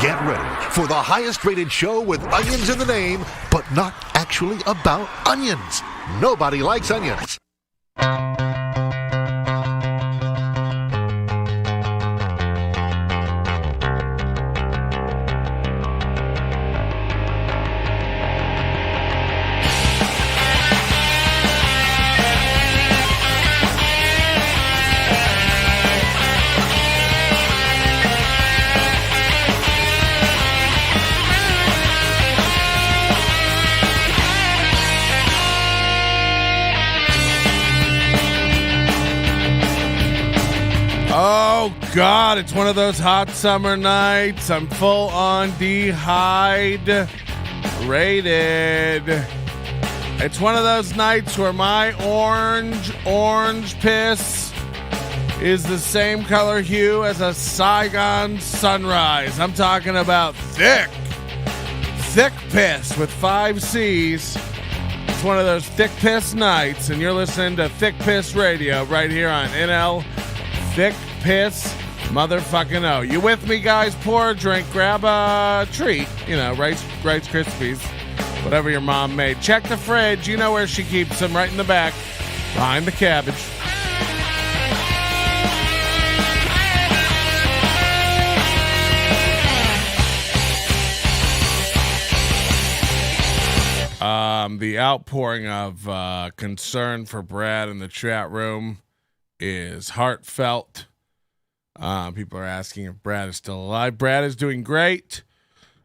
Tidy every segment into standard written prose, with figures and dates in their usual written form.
Get ready for the highest rated show with onions in the name, but not actually about onions. Nobody likes onions. Oh, God, it's one of those hot summer nights. I'm full on dehydrated. It's one of those nights where my orange piss is the same color hue as a Saigon sunrise. I'm talking about thick piss with 5 C's. It's one of those thick piss nights, and you're listening to Thick Piss Radio right here on NL Thick Piss motherfucking O. You with me, guys? Pour a drink, grab a treat, Rice Krispies, whatever your mom made. Check the fridge. You know where she keeps them, right in the back, behind the cabbage. The outpouring of concern for Brad in the chat room is heartfelt. People are asking if Brad is still alive. Brad is doing great.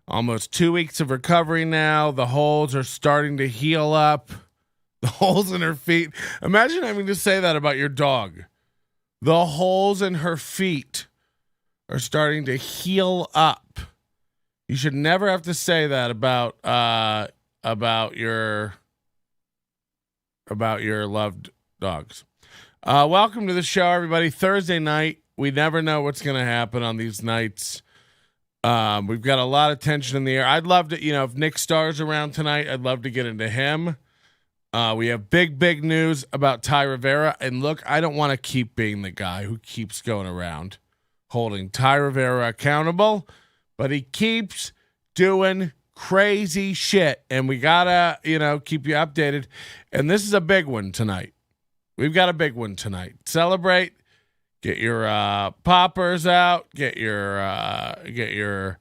Almost 2 weeks of recovery now. The holes are starting to heal up. The holes in her feet. Imagine having to say that about your dog. The holes in her feet are starting to heal up. You should never have to say that about your loved dogs. Welcome to the show, everybody. Thursday night. We never know what's going to happen on these nights. We've got a lot of tension in the air. I'd love to, if Nick Starr's around tonight, I'd love to get into him. We have big news about Ty Rivera. And look, I don't want to keep being the guy who keeps going around holding Ty Rivera accountable, but he keeps doing crazy shit. And we got to, keep you updated. And this is a big one tonight. We've got a big one tonight. Celebrate. Get your poppers out. Get your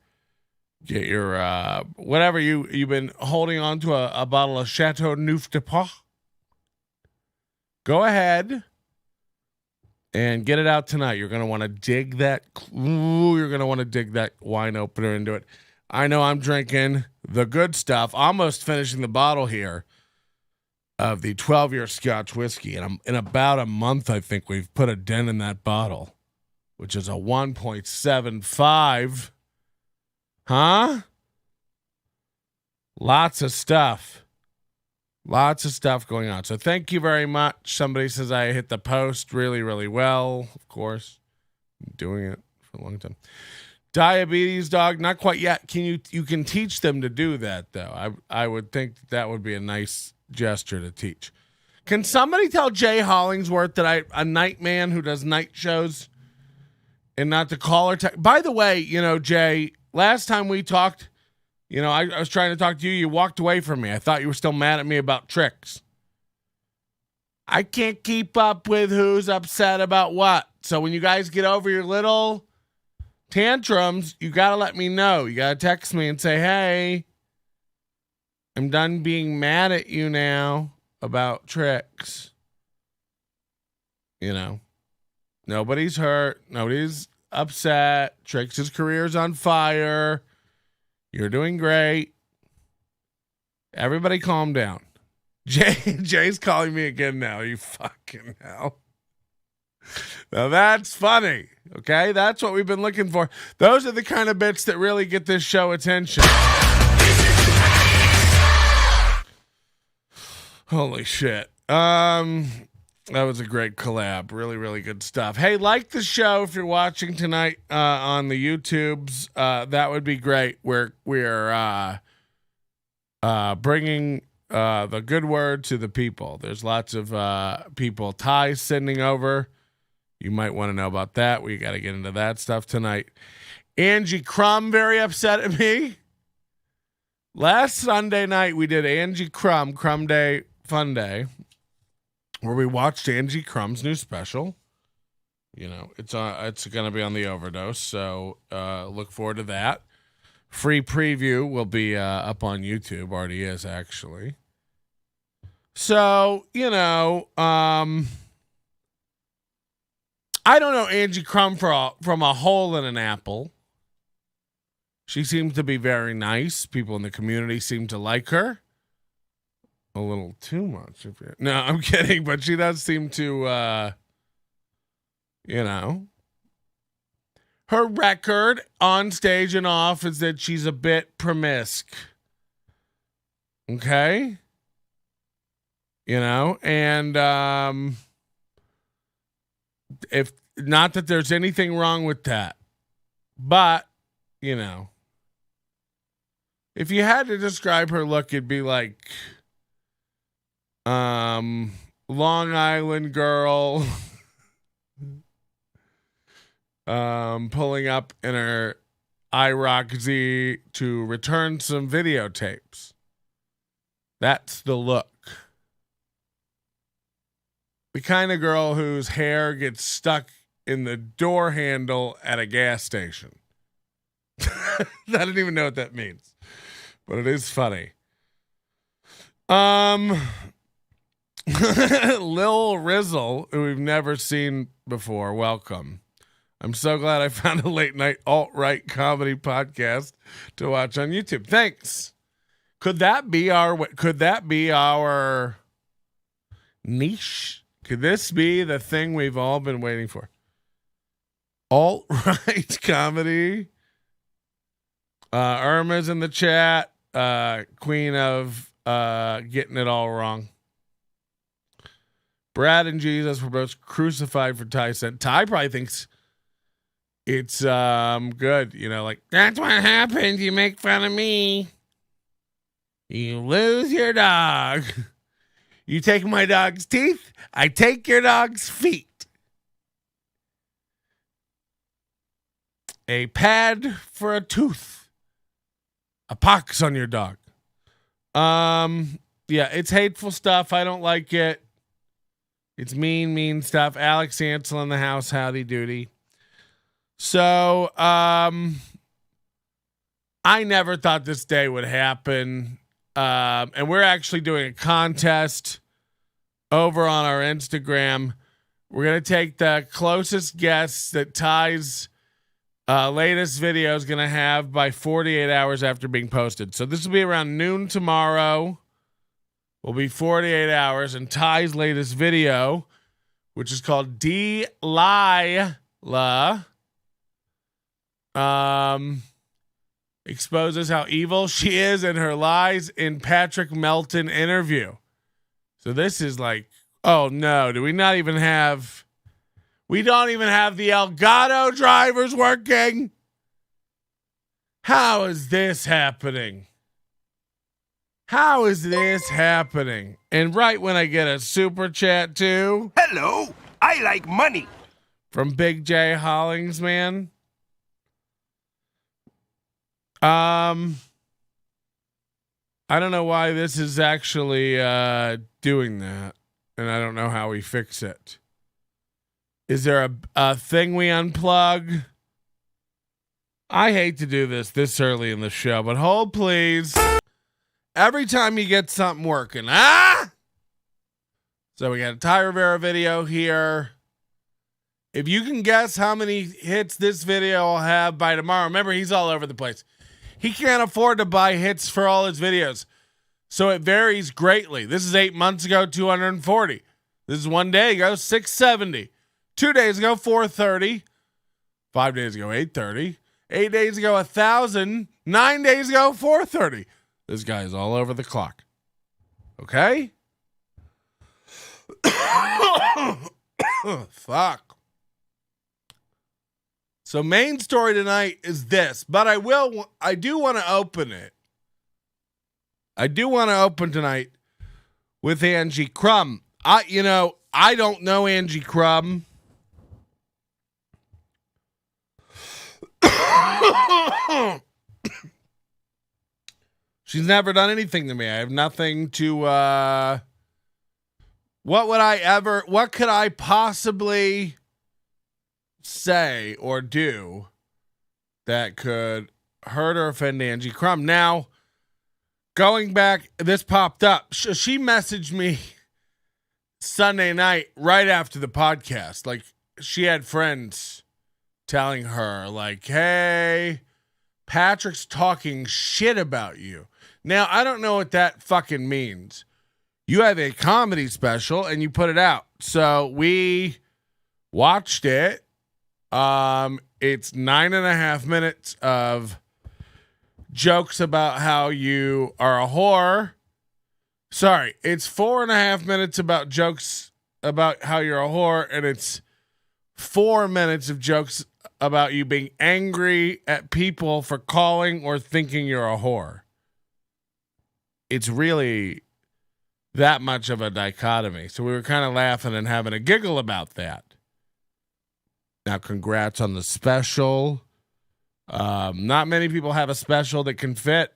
whatever you've been holding on to a bottle of Chateau Neuf de Pas. Go ahead and get it out tonight. You're gonna want to dig that. You're gonna want to dig that wine opener into it. I know I'm drinking the good stuff. Almost finishing the bottle here of the 12-year Scotch whiskey. And in about a month, I think we've put a dent in that bottle, which is a 1.75. Huh? Lots of stuff. Lots of stuff going on. So thank you very much. Somebody says I hit the post really, really well. Of course. I'm doing it for a long time. Diabetes dog, not quite yet. You can teach them to do that, though. I would think that would be a nice gesture to teach. Can somebody tell Jay Hollingsworth that a night man who does night shows and not to call or text? By the way, Jay, last time we talked, I was trying to talk to you. You walked away from me. I thought you were still mad at me about tricks. I can't keep up with who's upset about what. So when you guys get over your little tantrums, you got to let me know. You got to text me and say, hey, I'm done being mad at you now about tricks. Nobody's hurt. Nobody's upset. Tricks' career's on fire. You're doing great. Everybody calm down. Jay's calling me again now. You fucking hell. Now that's funny. Okay? That's what we've been looking for. Those are the kind of bits that really get this show attention. Holy shit. That was a great collab. Really, really good stuff. Hey, like the show if you're watching tonight on the YouTubes. That would be great. We're bringing the good word to the people. There's lots of people. Ty's sending over. You might want to know about that. We got to get into that stuff tonight. Angie Crum very upset at me. Last Sunday night we did Angie Crum Day Fun Day, where we watched Angie Crum's new special. You know, it's going to be on the Overdose, so look forward to that. Free preview will be up on YouTube. Already is, actually. So, you know, I don't know Angie Crum from a hole in an apple. She seems to be very nice. People in the community seem to like her. A little too much. No, I'm kidding, but she does seem to, you know. Her record on stage and off is that she's a bit promiscuous. Okay? You know, and if not that there's anything wrong with that, but, you know, if you had to describe her look, it'd be like Long Island girl pulling up in her IROC Z to return some videotapes. That's the look. The kind of girl whose hair gets stuck in the door handle at a gas station. I don't even know what that means, but it is funny. Lil Rizzle, who we've never seen before, welcome. I'm so glad I found a late night alt-right comedy podcast to watch on YouTube. Thanks. Could that be our niche? Could this be the thing we've all been waiting for? Alt-right comedy. Irma's in the chat. Queen of getting it all wrong. Brad and Jesus were both crucified for Ty sent. Ty probably thinks it's good. You know, like, that's what happens. You make fun of me. You lose your dog. You take my dog's teeth, I take your dog's feet. A pad for a tooth. A pox on your dog. Yeah, it's hateful stuff. I don't like it. It's mean stuff. Alex Ansel in the house, howdy doody. So, I never thought this day would happen. And we're actually doing a contest over on our Instagram. We're going to take the closest guess that Ty's latest video is going to have by 48 hours after being posted. So this will be around noon tomorrow. Will be 48 hours. And Ty's latest video, which is called Dee Lila, exposes how evil she is and her lies in Patrick Melton interview. So this is like, oh no, we don't even have the Elgato drivers working. How is this happening? How is this happening? And right when I get a super chat too. Hello, I like money. From Big J Hollingsman. I don't know why this is actually doing that, and I don't know how we fix it. Is there a thing we unplug? I hate to do this early in the show, but hold please. Every time you get something working, So we got a Ty Rivera video here. If you can guess how many hits this video will have by tomorrow, remember he's all over the place. He can't afford to buy hits for all his videos. So it varies greatly. This is 8 months ago, 240. This is 1 day ago, 670. 2 days ago, 430. 5 days ago, 830. 8 days ago, 1,000. 9 days ago, 430. This guy is all over the clock. Okay? Fuck. So main story tonight is this, but I do want to open it. I do want to open tonight with Angie Crum. I don't know Angie Crum. She's never done anything to me. I have nothing to, what could I possibly say or do that could hurt or offend Angie Crum? Now, going back, this popped up. She messaged me Sunday night right after the podcast. Like, she had friends telling her, like, hey, Patrick's talking shit about you. Now, I don't know what that fucking means. You have a comedy special and you put it out. So we watched it. It's 9.5 minutes of jokes about how you are a whore. Sorry, it's 4.5 minutes about jokes about how you're a whore, and it's 4 minutes of jokes about you being angry at people for calling or thinking you're a whore. It's really that much of a dichotomy. So we were kind of laughing and having a giggle about that. Now, congrats on the special. Not many people have a special that can fit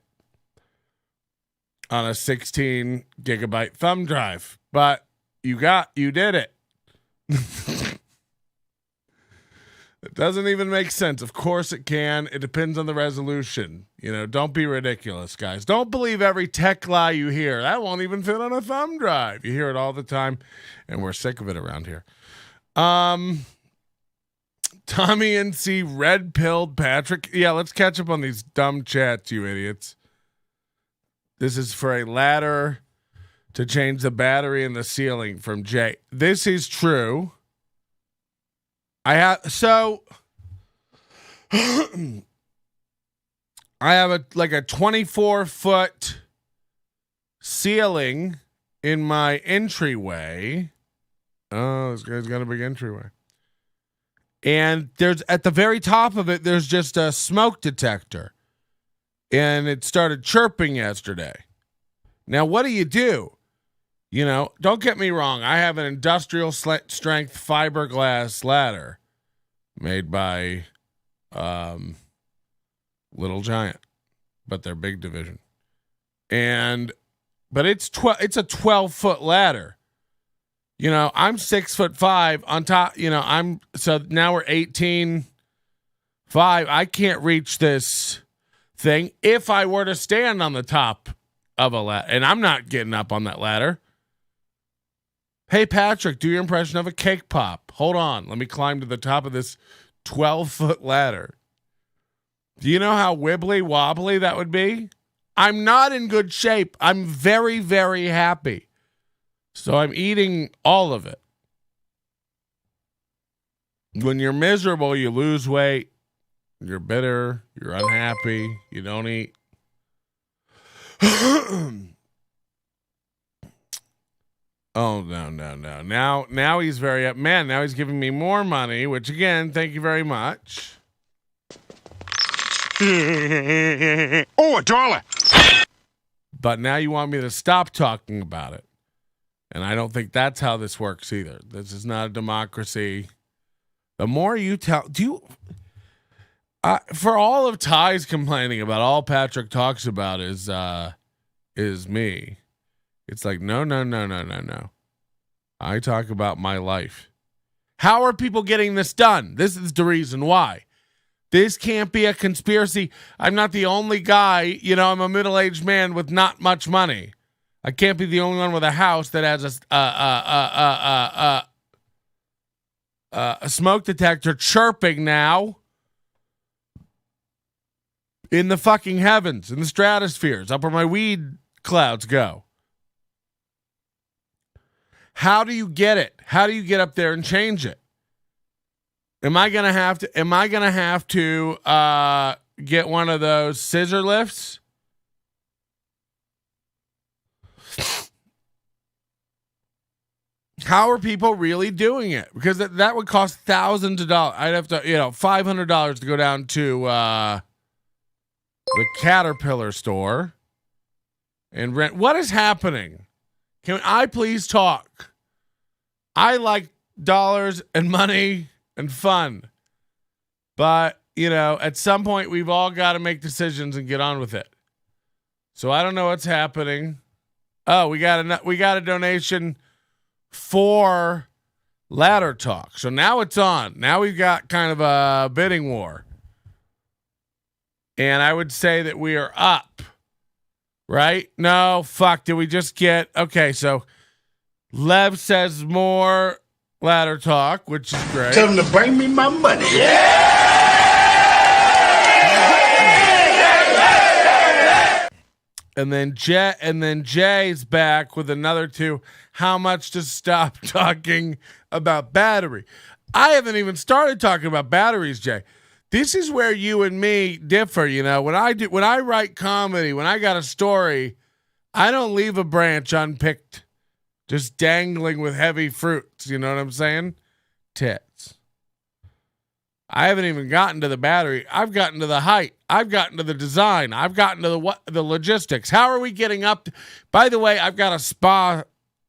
on a 16 gigabyte thumb drive, but you did it. It doesn't even make sense. Of course it can. It depends on the resolution. Don't be ridiculous, guys. Don't believe every tech lie you hear. That won't even fit on a thumb drive. You hear it all the time, and we're sick of it around here. Tommy and C red-pilled Patrick. Yeah, let's catch up on these dumb chats, you idiots. This is for a ladder to change the battery in the ceiling from Jay. This is true. I have a 24-foot ceiling in my entryway. Oh, this guy's got a big entryway. And there's at the very top of it, there's just a smoke detector. And it started chirping yesterday. Now, what do? Don't get me wrong. I have an industrial strength fiberglass ladder made by Little Giant, but their big division. But it's a 12-foot ladder. I'm 6'5" on top. So now we're 18.5. I can't reach this thing if I were to stand on the top of a ladder, and I'm not getting up on that ladder. Hey, Patrick, do your impression of a cake pop. Hold on. Let me climb to the top of this 12-foot ladder. Do you know how wibbly wobbly that would be? I'm not in good shape. I'm very, very happy. So I'm eating all of it. When you're miserable, you lose weight. You're bitter. You're unhappy. You don't eat. Oh, no. Now he's very up. Man, now he's giving me more money, which again, thank you very much. Oh, $1. But now you want me to stop talking about it. And I don't think that's how this works either. This is not a democracy. The more you tell, for all of Ty's complaining about all Patrick talks about is me. It's like, no. I talk about my life. How are people getting this done? This is the reason why. This can't be a conspiracy. I'm not the only guy. I'm a middle-aged man with not much money. I can't be the only one with a house that has a smoke detector chirping now in the fucking heavens, in the stratospheres, up where my weed clouds go. How do you get it? How do you get up there and change it? Am I gonna have to get one of those scissor lifts? How are people really doing it? Because that would cost thousands of dollars. I'd have to, $500 to go down to the Caterpillar store and rent. What is happening? Can I please talk? I like dollars and money and fun, but at some point we've all got to make decisions and get on with it. So I don't know what's happening. Oh, we got a donation for Ladder Talk. So now it's on. Now we've got kind of a bidding war. And I would say that we are up. Right? No, fuck. Did we just get... Okay, so Lev says more Ladder Talk, which is great. Tell him to bring me my money. And then Jay's back with another 2. How much to stop talking about battery? I haven't even started talking about batteries, Jay. This is where you and me differ. When I write comedy, when I got a story, I don't leave a branch unpicked, just dangling with heavy fruits. You know what I'm saying? Tits. I haven't even gotten to the battery. I've gotten to the height. I've gotten to the design. I've gotten to the logistics. How are we getting up? By the way, I've got a spa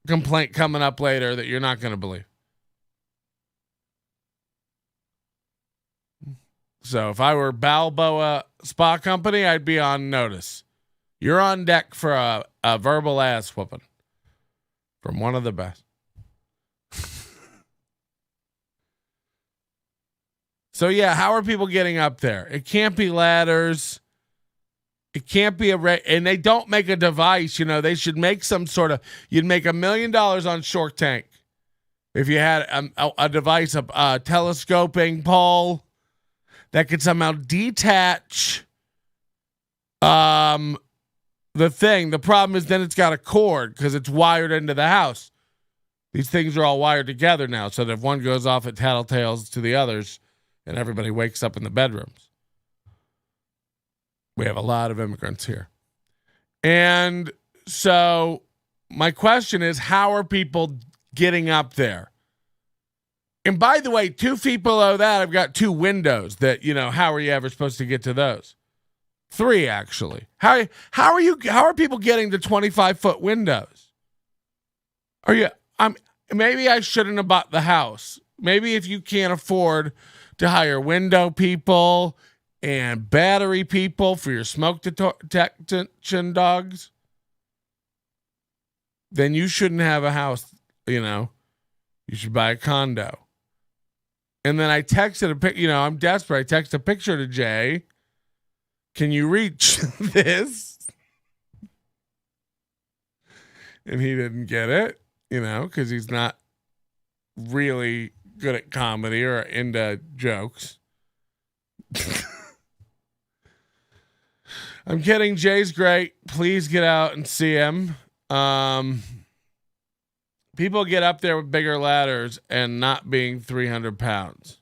complaint coming up later that you're not going to believe. So if I were Balboa Spa Company, I'd be on notice. You're on deck for a verbal ass whooping from one of the best. So yeah, how are people getting up there? It can't be ladders. It can't be and they don't make a device. They should make some sort of. You'd make $1 million on Shark Tank if you had a device, a telescoping pole that could somehow detach the thing. The problem is then it's got a cord because it's wired into the house. These things are all wired together now, so that if one goes off, it tattletales to the others, and everybody wakes up in the bedrooms. We have a lot of immigrants here. And so my question is, how are people getting up there? And by the way, 2 feet below that, I've got 2 windows that, how are you ever supposed to get to those? 3, actually. How are people getting to 25-foot windows? Maybe I shouldn't have bought the house. Maybe if you can't afford to hire window people and battery people for your smoke detection dogs, then you shouldn't have a house, You should buy a condo. And then I texted a pic, I'm desperate. I text a picture to Jay. Can you reach this? And he didn't get it, because he's not really good at comedy or into jokes. I'm kidding. Jay's great. Please get out and see him. People get up there with bigger ladders and not being 300 pounds.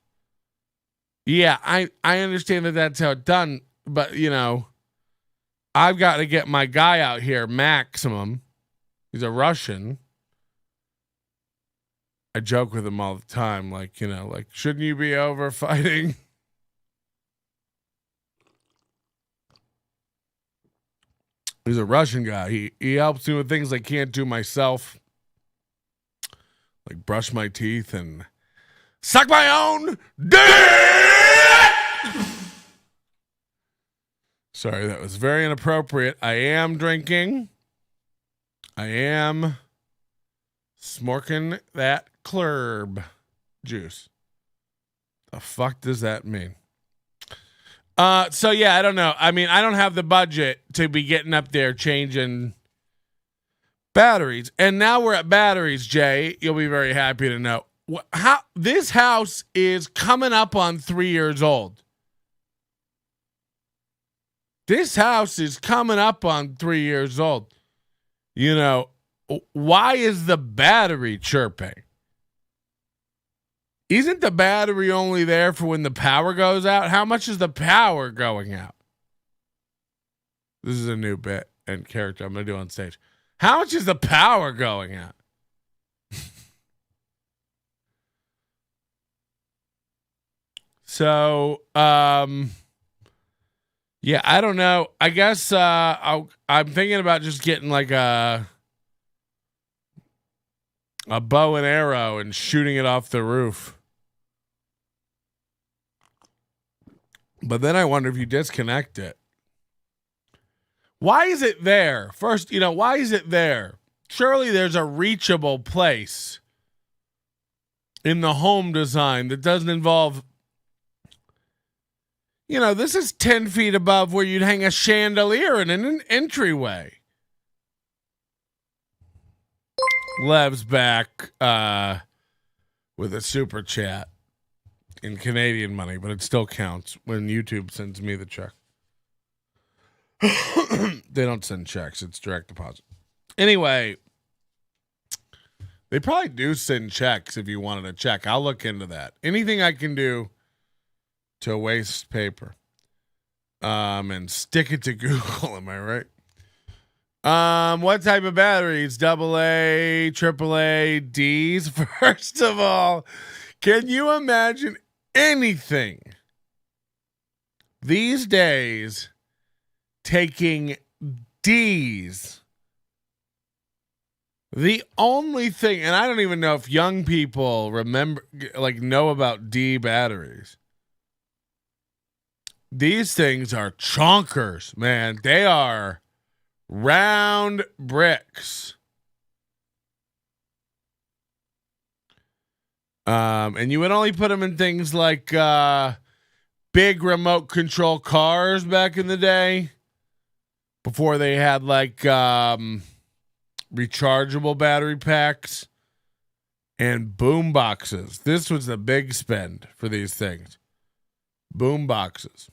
Yeah, I understand that that's how it's done, but, I've got to get my guy out here, Maximum. He's a Russian. I joke with him all the time, shouldn't you be over fighting? He's a Russian guy. He helps me with things I can't do myself. Like brush my teeth and suck my own dick. Sorry, that was very inappropriate. I am drinking. I am smorking that clurb juice. The fuck does that mean? So yeah, I don't know. I mean, I don't have the budget to be getting up there changing batteries. And now we're at batteries, Jay. You'll be very happy to know how this house is coming up on 3 years old. This house is coming up on 3 years old. Why is the battery chirping? Isn't the battery only there for when the power goes out? How much is the power going out? This is a new bit and character I'm going to do on stage. How much is the power going out? So, yeah, I don't know. I guess I'm thinking about just getting like a bow and arrow and shooting it off the roof. But then I wonder if you disconnect it. Why is it there? First, why is it there? Surely there's a reachable place in the home design that doesn't involve, this is 10 feet above where you'd hang a chandelier in an entryway. Lev's back with a super chat in Canadian money, but it still counts when YouTube sends me the check. They don't send checks, it's direct deposit. Anyway, they probably do send checks if you wanted a check. I'll look into that. Anything I can do to waste paper and stick it to Google, am I right? What type of batteries? AA, AAA, Ds? First of all, can you imagine anything these days taking Ds? The only thing, and I don't even know if young people know about D batteries. These things are chonkers, man. They are round bricks. And you would only put them in things like big remote control cars back in the day, before they had rechargeable battery packs and boom boxes. This was the big spend for these things. Boom boxes.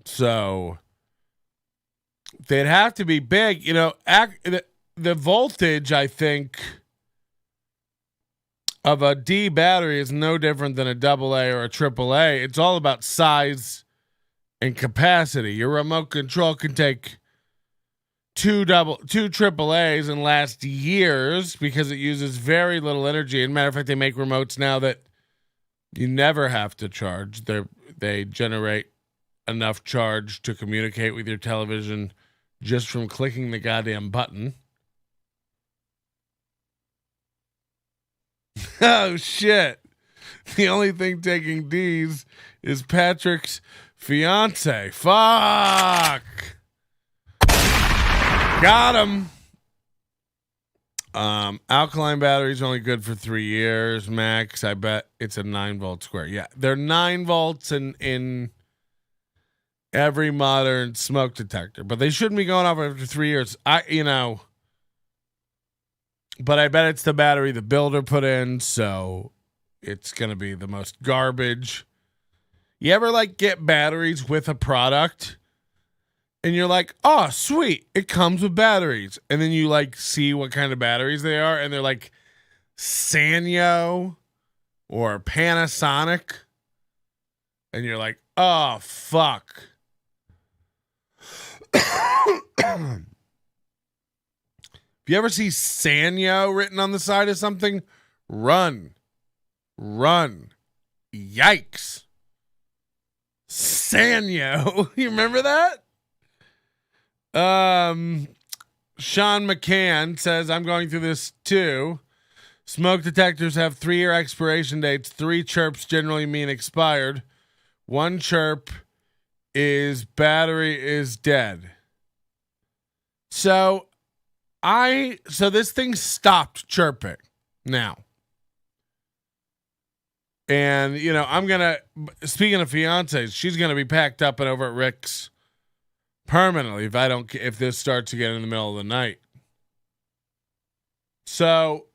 So they'd have to be big. The voltage, I think, of a D battery is no different than a AA or a AAA. It's all about size and capacity. Your remote control can take two AAAs and last years because it uses very little energy. And matter of fact, they make remotes now that you never have to charge. They generate enough charge to communicate with your television just from clicking the goddamn button. Oh, shit. The only thing taking D's is Patrick's fiance. Fuck. Got him. Alkaline batteries only good for 3 years max. I bet it's a 9-volt square. Yeah, they're 9 volts in every modern smoke detector, but they shouldn't be going off after 3 years. But I bet it's the battery the builder put in, so it's gonna be the most garbage. You ever get batteries with a product? And you're like, oh, sweet, it comes with batteries. And then you see what kind of batteries they are, and they're like Sanyo or Panasonic. And you're like, oh, fuck. If you ever see Sanyo written on the side of something, run. Yikes. Sanyo. You remember that? Sean McCann says, I'm going through this too. Smoke detectors have 3-year expiration dates. 3 chirps generally mean expired. 1 chirp is battery is dead. So this thing stopped chirping now. And, speaking of fiancés, she's going to be packed up and over at Rick's permanently if this starts again in the middle of the night. So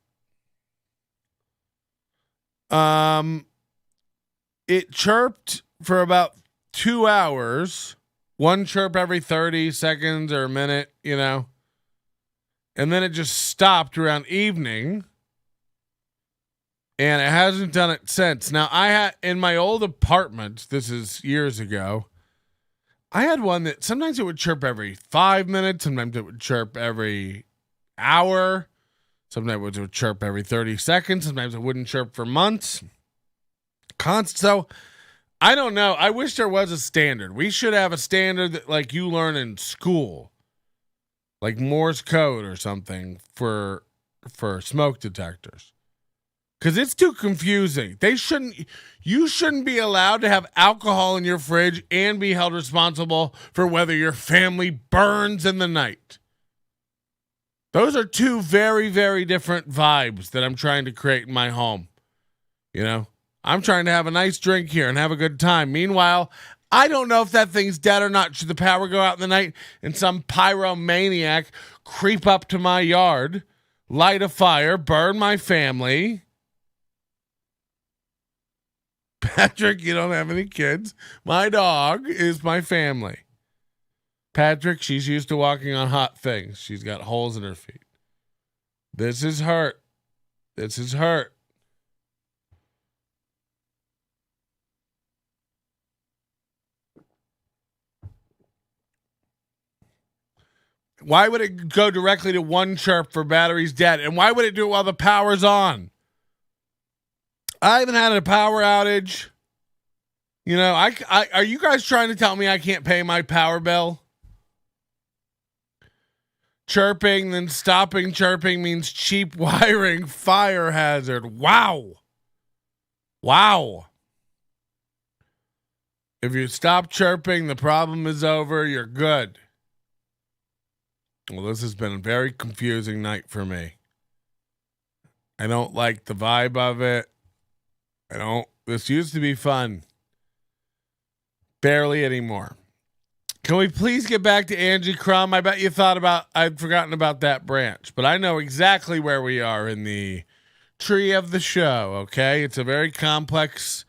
it chirped for about 2 hours, 1 chirp every 30 seconds or a minute, and then it just stopped around evening, and it hasn't done it since. Now, I had in my old apartment, this is years ago, I had one that sometimes it would chirp every 5 minutes. Sometimes it would chirp every hour. Sometimes it would chirp every 30 seconds. Sometimes it wouldn't chirp for months. So I don't know. I wish there was a standard. We should have a standard that you learn in school, like Morse code or something for smoke detectors. because it's too confusing. You shouldn't be allowed to have alcohol in your fridge and be held responsible for whether your family burns in the night. Those are two very, very different vibes that I'm trying to create in my home. You know, I'm trying to have a nice drink here and have a good time. Meanwhile, I don't know if that thing's dead or not. Should the power go out in the night and some pyromaniac creep up to my yard, light a fire, burn my family? Patrick, you don't have any kids. My dog is my family. Patrick, she's used to walking on hot things. She's got holes in her feet. This is hurt. This is hurt. Why would it go directly to one chirp for batteries dead? And why would it do it while the power's on? I haven't had a power outage. You know, I are you guys trying to tell me I can't pay my power bill? Chirping, then stopping chirping means cheap wiring, fire hazard. Wow. Wow. If you stop chirping, the problem is over. You're good. Well, this has been a very confusing night for me. I don't like the vibe of it. This used to be fun. Barely anymore. Can we please get back to Angie Crum? I bet you thought I'd forgotten about that branch, but I know exactly where we are in the tree of the show, okay? It's a very complex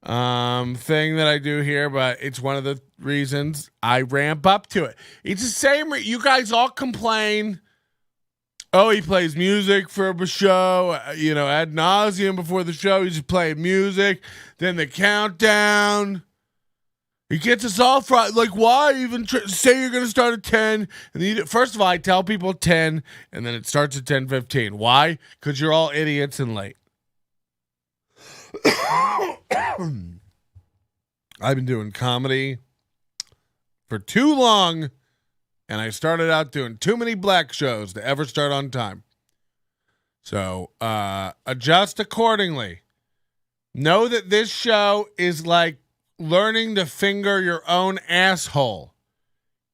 thing that I do here, but it's one of the reasons I ramp up to it. It's the same. You guys all complain. Oh, he plays music for a show, ad nauseum before the show. He's just playing music. Then the countdown. He gets us all fried. Like, why even say you're going to start at 10? And then first of all, I tell people 10, and then it starts at 10:15. Why? Because you're all idiots and late. I've been doing comedy for too long, and I started out doing too many black shows to ever start on time. So adjust accordingly. Know that this show is like learning to finger your own asshole.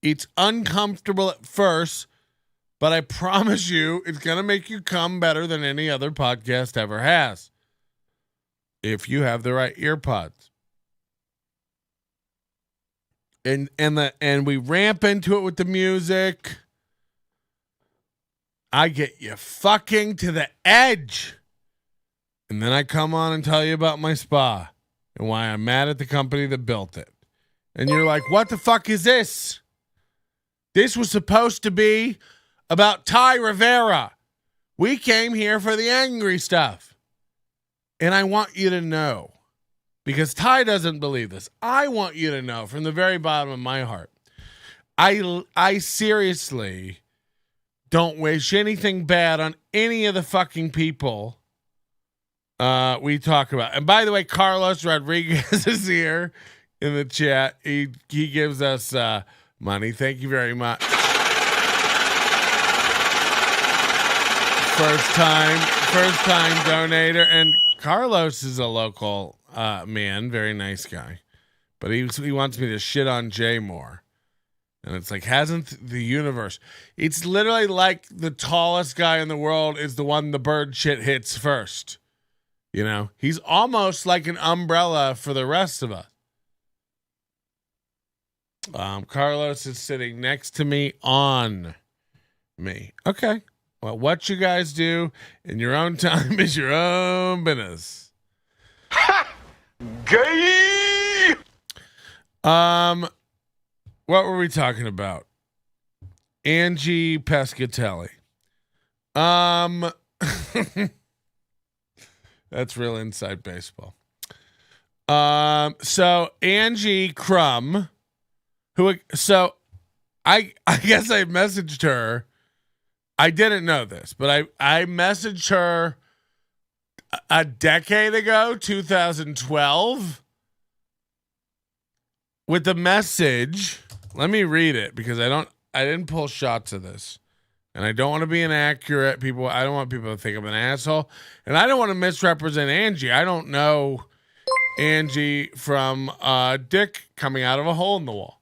It's uncomfortable at first, but I promise you it's going to make you come better than any other podcast ever has. If you have the right ear pods. And we ramp into it with the music. I get you fucking to the edge. And then I come on and tell you about my spa and why I'm mad at the company that built it. And you're like, what the fuck is this? This was supposed to be about Ty Rivera. We came here for the angry stuff. And I want you to know, because Ty doesn't believe this, I want you to know from the very bottom of my heart, I seriously don't wish anything bad on any of the fucking people we talk about. And by the way, Carlos Rodriguez is here in the chat. He gives us money. Thank you very much. First time donator. And Carlos is a local man, very nice guy. But he wants me to shit on Jay more. And it's like, hasn't the universe? It's literally like the tallest guy in the world is the one the bird shit hits first. You know, he's almost like an umbrella for the rest of us. Carlos is sitting next to me on me. Okay. Well, what you guys do in your own time is your own business. Gay! What were we talking about? Angie Pescatelli. That's real inside baseball. So Angie Crum, I guess I messaged her. I didn't know this, but I messaged her a decade ago, 2012, with the message. Let me read it because I didn't pull shots of this. And I don't want to be inaccurate. I don't want people to think I'm an asshole. And I don't want to misrepresent Angie. I don't know Angie from dick coming out of a hole in the wall.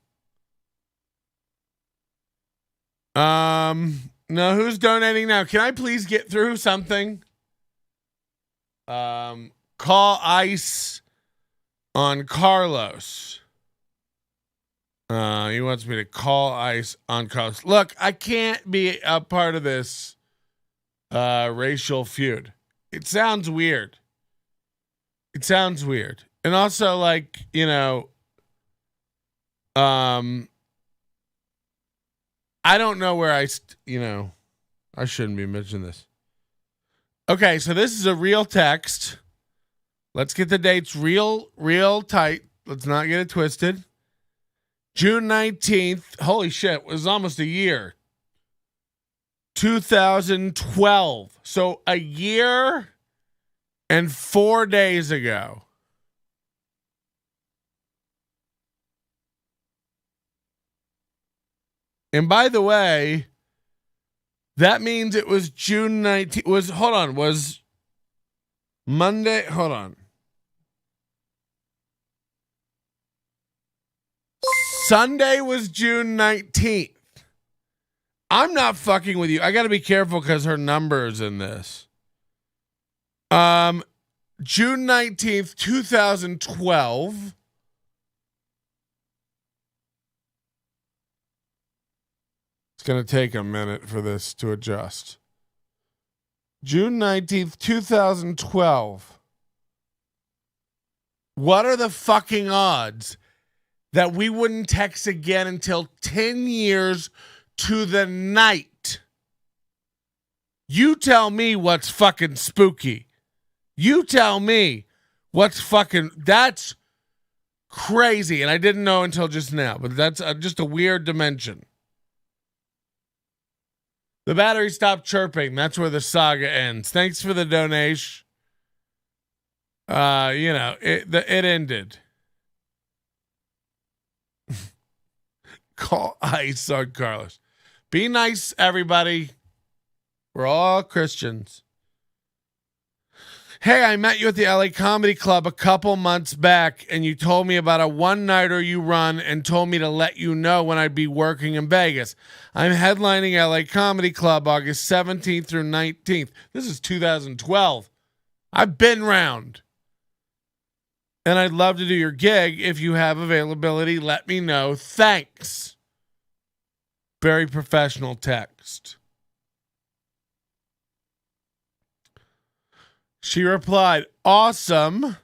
No, who's donating now? Can I please get through something? Call ICE on Carlos. He wants me to call ICE on Carlos. Look, I can't be a part of this racial feud. It sounds weird. And also, like, you know, I don't know where I shouldn't be mentioning this. Okay, so this is a real text. Let's get the dates real tight. Let's not get it twisted. June 19th. Holy shit, it was almost a year. 2012. So a year and 4 days ago. And by the way, that means it was June 19th. Was Monday. Hold on. Sunday was June 19th. I'm not fucking with you. I got to be careful because her number's in this. June 19th, 2012. It's going to take a minute for this to adjust. June 19th, 2012. What are the fucking odds that we wouldn't text again until 10 years to the night? You tell me what's fucking spooky. You tell me what's fucking... That's crazy. And I didn't know until just now, but that's just a weird dimension. The battery stopped chirping. That's where the saga ends. Thanks for the donation. It ended. Call ICE on Carlos. Be nice, everybody. We're all Christians. Hey, I met you at the LA Comedy Club a couple months back, and you told me about a one-nighter you run and told me to let you know when I'd be working in Vegas. I'm headlining LA Comedy Club August 17th through 19th. This is 2012. I've been round. And I'd love to do your gig. If you have availability, let me know. Thanks. Very professional text. She replied, awesome.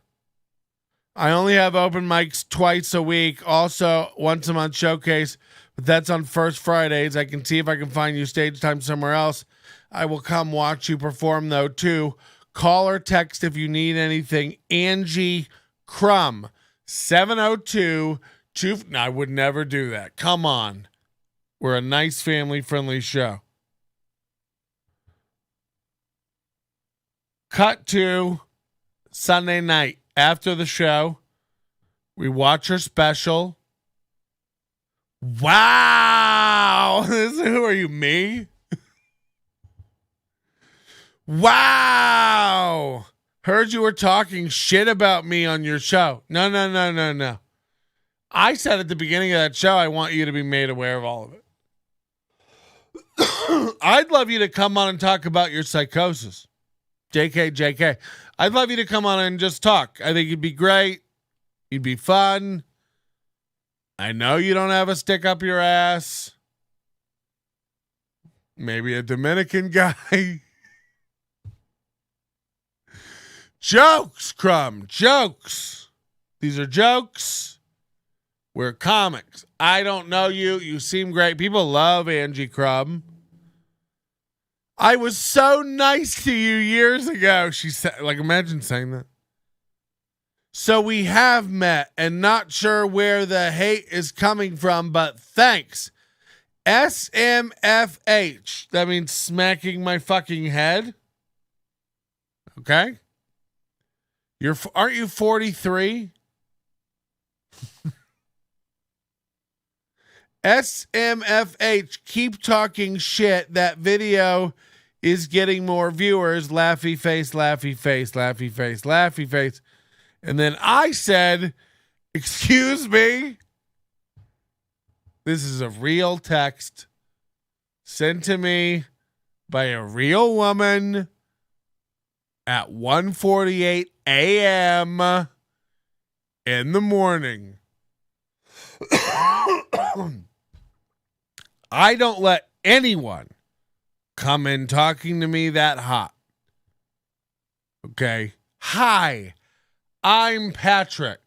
I only have open mics twice a week. Also, once a month showcase, but that's on first Fridays. I can see if I can find you stage time somewhere else. I will come watch you perform, though, too. Call or text if you need anything. Angie Crum, 702 No, I would never do that. Come on. We're a nice, family-friendly show. Cut to Sunday night. After the show, we watch her special. Wow. Who are you, me? Wow. Heard you were talking shit about me on your show. No. I said at the beginning of that show, I want you to be made aware of all of it. I'd love you to come on and talk about your psychosis. Jkjk. I'd love you to come on and just talk. I think you'd be great. You'd be fun. I know you don't have a stick up your ass. Maybe a Dominican guy. Jokes, Crum. Jokes. These are jokes. We're comics. I don't know you. You seem great. People love Angie Crum. I was so nice to you years ago. She said, like, imagine saying that. So we have met and not sure where the hate is coming from, but thanks. SMFH. That means smacking my fucking head. Okay. Aren't you 43? SMFH, keep talking shit. That video is getting more viewers. Laughy face, laughy face, laughy face, laughy face. And then I said, excuse me. This is a real text sent to me by a real woman at 1:48 a.m. in the morning. I don't let anyone come in talking to me that hot. Okay. Hi, I'm Patrick.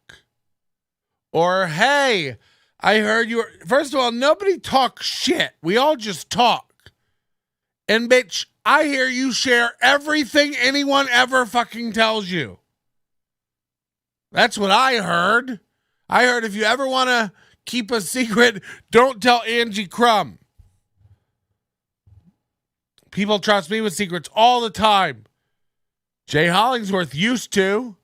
Or, hey, I heard you were... First of all, nobody talks shit. We all just talk. And, bitch, I hear you share everything anyone ever fucking tells you. That's what I heard. I heard if you ever want to keep a secret, don't tell Angie Crum. People trust me with secrets all the time. Jay Hollingsworth used to.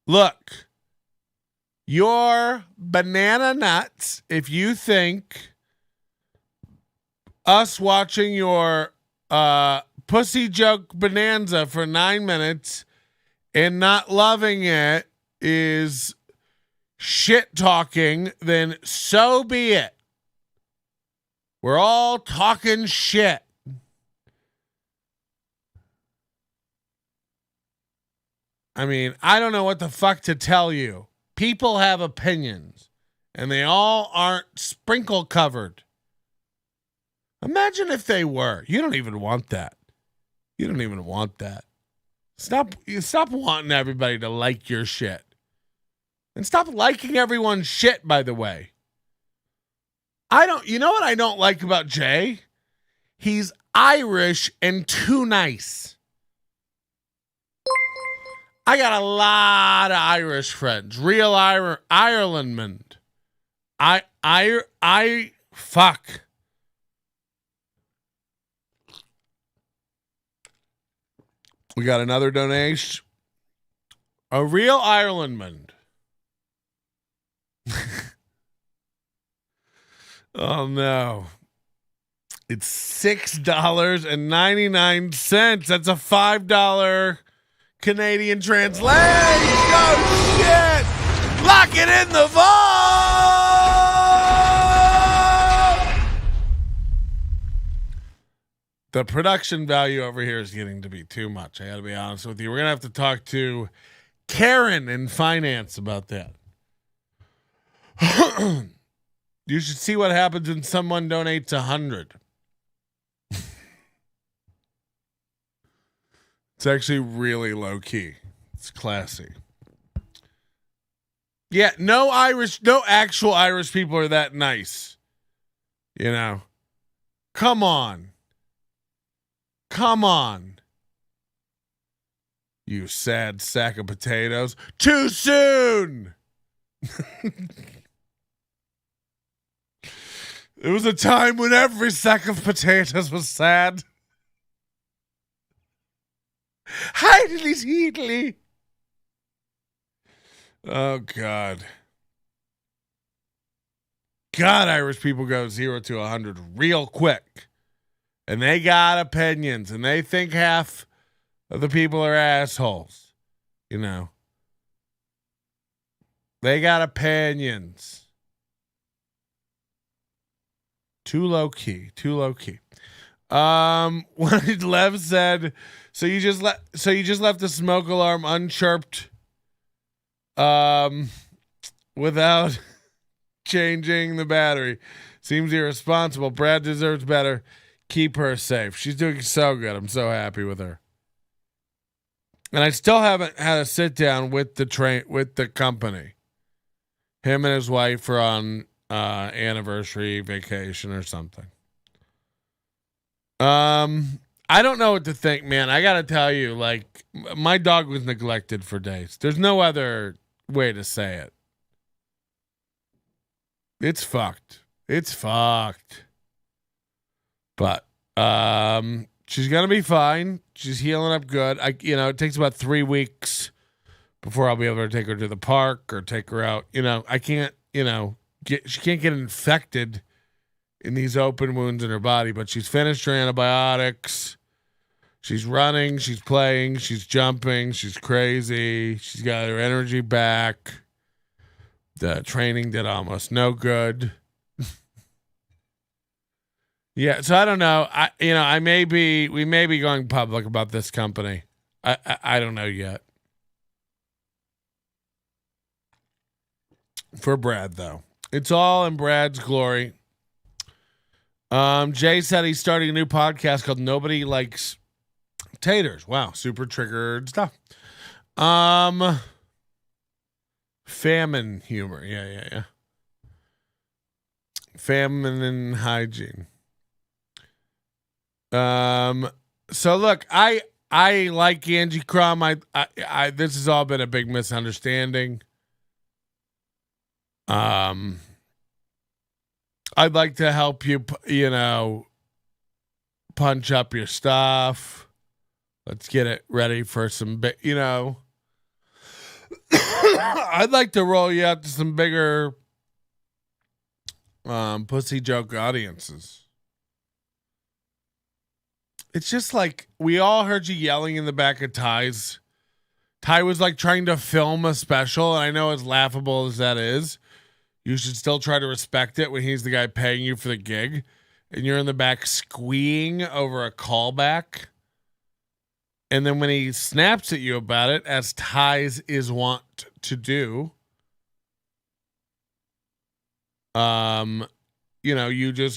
Look, you're banana nuts if you think us watching your pussy joke bonanza for 9 minutes and not loving it is shit talking, then so be it. We're all talking shit. I mean, I don't know what the fuck to tell you. People have opinions, and they all aren't sprinkle covered. Imagine if they were. You don't even want that. You don't even want that. Stop wanting everybody to like your shit. And stop liking everyone's shit, by the way. You know what I don't like about Jay? He's Irish and too nice. I got a lot of Irish friends. Real Irelandmen. Fuck. We got another donation. A real Irelandman. Oh no. It's $6.99. That's a $5 Canadian translation. Oh shit! Lock it in the vault! The production value over here is getting to be too much. I gotta be honest with you. We're gonna have to talk to Karen in finance about that. You should see what happens when someone donates 100. It's actually really low key. It's classy. Yeah, no actual Irish people are that nice. You know. Come on. Come on. You sad sack of potatoes. Too soon. There was a time when every sack of potatoes was sad. Heidly. Oh, God. God, Irish people go 0 to 100 real quick. And they got opinions. And they think half of the people are assholes. You know. They got opinions. Too low key. What Lev said, so you just left the smoke alarm unchirped without changing the battery. Seems irresponsible. Brad deserves better. Keep her safe. She's doing so good. I'm so happy with her. And I still haven't had a sit down with the company. Him and his wife are on anniversary vacation or something. I don't know what to think, man. I gotta tell you, like, my dog was neglected for days. There's no other way to say it. It's fucked. But she's gonna be fine. She's healing up good. It takes about 3 weeks before I'll be able to take her to the park or take her out. I can't, she can't get infected in these open wounds in her body, but she's finished her antibiotics. She's running, she's playing, she's jumping, she's crazy. She's got her energy back. The training did almost no good. Yeah, so I don't know. We may be going public about this company. I don't know yet. For Brad, though. It's all in Brad's glory. Jay said he's starting a new podcast called Nobody Likes Taters. Wow, super triggered stuff. Famine humor. Yeah. Feminine hygiene. So look, I like Angie Crum. I this has all been a big misunderstanding. I'd like to help you, punch up your stuff. Let's get it ready for some I'd like to roll you out to some bigger pussy joke audiences. It's just like we all heard you yelling in the back of Ty's. Ty was like trying to film a special, and I know as laughable as that is, you should still try to respect it when he's the guy paying you for the gig, and you're in the back squeeing over a callback. And then when he snaps at you about it, as Ty's is wont to do,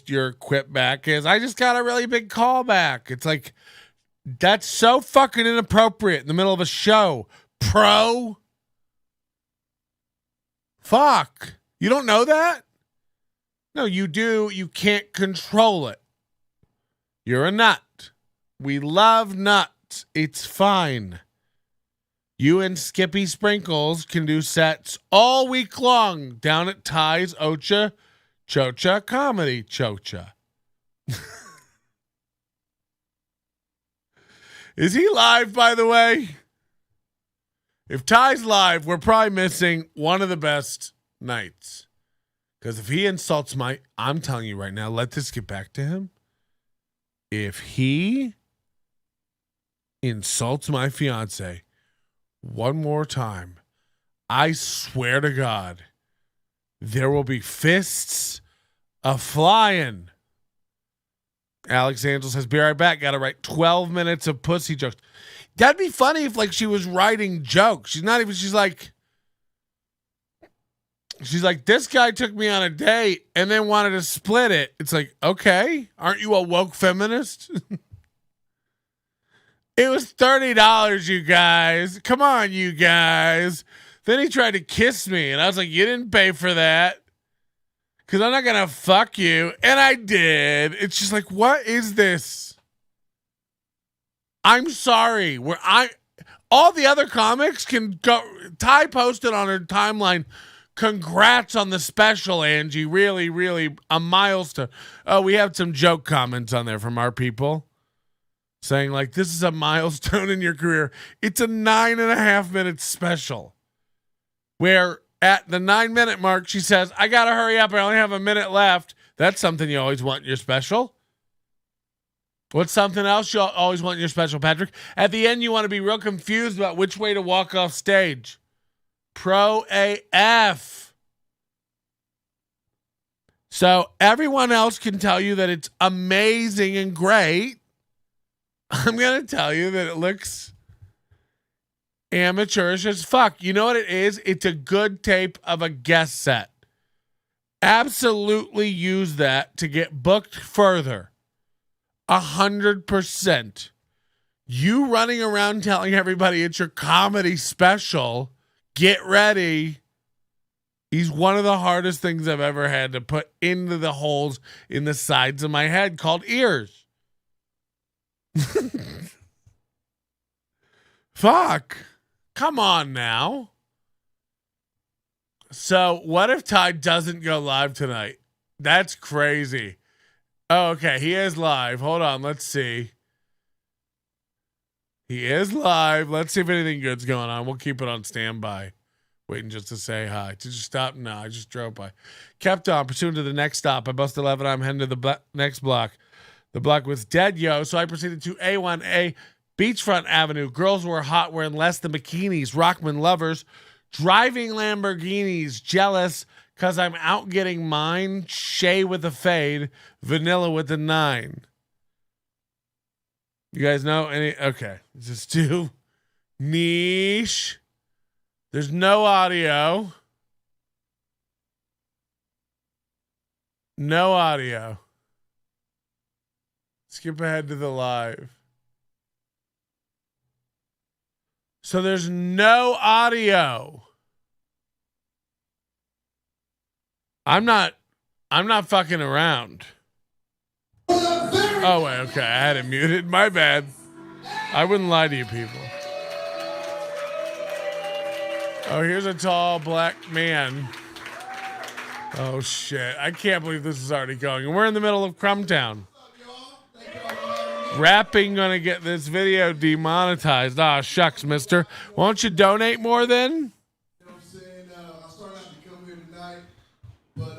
your quip back is, I just got a really big callback. It's like, that's so fucking inappropriate in the middle of a show. Pro. Fuck. You don't know that? No, you do. You can't control it. You're a nut. We love nuts. It's fine. You and Skippy Sprinkles can do sets all week long down at Ty's Ocha Chocha Comedy Chocha. Is he live, by the way? If Ty's live, we're probably missing one of the best nights. Because if he insults I'm telling you right now, let this get back to him. If he insults my fiance one more time, I swear to God, there will be fists a-flying. Alex Angel says, be right back. Got to write 12 minutes of pussy jokes. That'd be funny if she was writing jokes. She's like, this guy took me on a date and then wanted to split it. It's like, okay, aren't you a woke feminist? It was $30, you guys. Come on, you guys. Then he tried to kiss me, and I was like, you didn't pay for that. Because I'm not going to fuck you. And I did. It's just like, what is this? I'm sorry. All the other comics can go. Ty posted on her timeline, congrats on the special, Angie. Really, really a milestone. Oh, we have some joke comments on there from our people saying, like, this is a milestone in your career. It's a 9.5 minute special where at the 9-minute mark, she says, I got to hurry up. I only have a minute left. That's something you always want in your special. What's something else you always want in your special, Patrick? At the end, you want to be real confused about which way to walk off stage. Pro AF. So everyone else can tell you that it's amazing and great. I'm going to tell you that it looks amateurish as fuck. You know what it is? It's a good tape of a guest set. Absolutely use that to get booked further. 100%. You running around telling everybody it's your comedy special, get ready, is one of the hardest things I've ever had to put into the holes in the sides of my head called ears. Fuck. Come on now. So what if Ty doesn't go live tonight? That's crazy. Oh, okay. He is live. Hold on. Let's see. He is live. Let's see if anything good's going on. We'll keep it on standby. Waiting just to say hi. Did you stop? No, I just drove by. Kept on, pursuing to the next stop. I busted 11. I'm heading to the next block. The block was dead, yo. So I proceeded to A1A Beachfront Avenue. Girls were hot, wearing less than bikinis. Rockman lovers driving Lamborghinis. Jealous because I'm out getting mine. Shay with a fade. Vanilla with a 9. You guys know any? Okay. Just too niche. There's no audio. No audio. Skip ahead to the live. So there's no audio. I'm not fucking around. Oh, wait, okay. I had it muted. My bad. I wouldn't lie to you people. Oh, here's a tall black man. Oh, shit. I can't believe this is already going. And we're in the middle of Crumtown. Rapping gonna get this video demonetized. Ah, shucks, mister. Won't you donate more then? You know what I'm saying? I started out to come here tonight, but,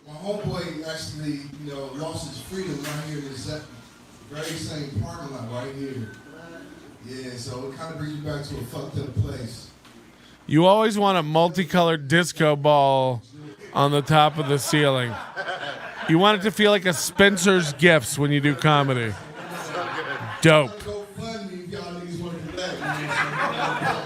my homeboy actually, lost his freedom right here in this very same parking lot right here. Yeah, so it kind of brings you back to a fucked up place. You always want a multicolored disco ball on the top of the ceiling. You want it to feel like a Spencer's Gifts when you do comedy. Dope.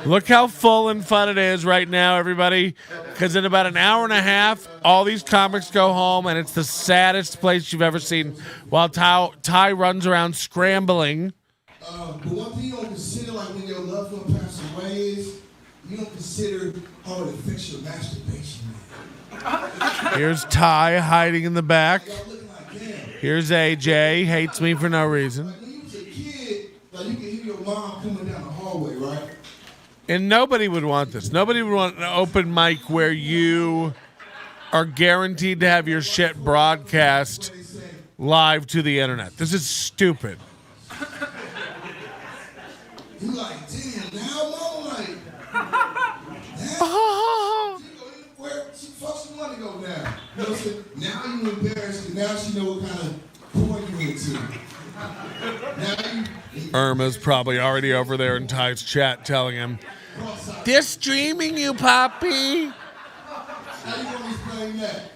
Look how full and fun it is right now, everybody. Because in about an hour and a half, all these comics go home, and it's the saddest place you've ever seen. While Ty runs around scrambling. But one thing you don't consider, like when your loved one passes away, is you don't consider how it affects your masturbation. Here's Ty hiding in the back. Here's AJ, hates me for no reason. Like when you was a kid, like you can hear your mom coming down the hallway, right? And nobody would want this. Nobody would want an open mic where you are guaranteed to have your shit broadcast live to the internet. This is stupid. You like, damn, now mom, like, where she fucks you want to go now? You know what I'm saying? Now you embarrassed, and now she know what kind of porn you into. Irma's probably already over there in Ty's chat telling him, "They're streaming you, Poppy." How you gonna explain that?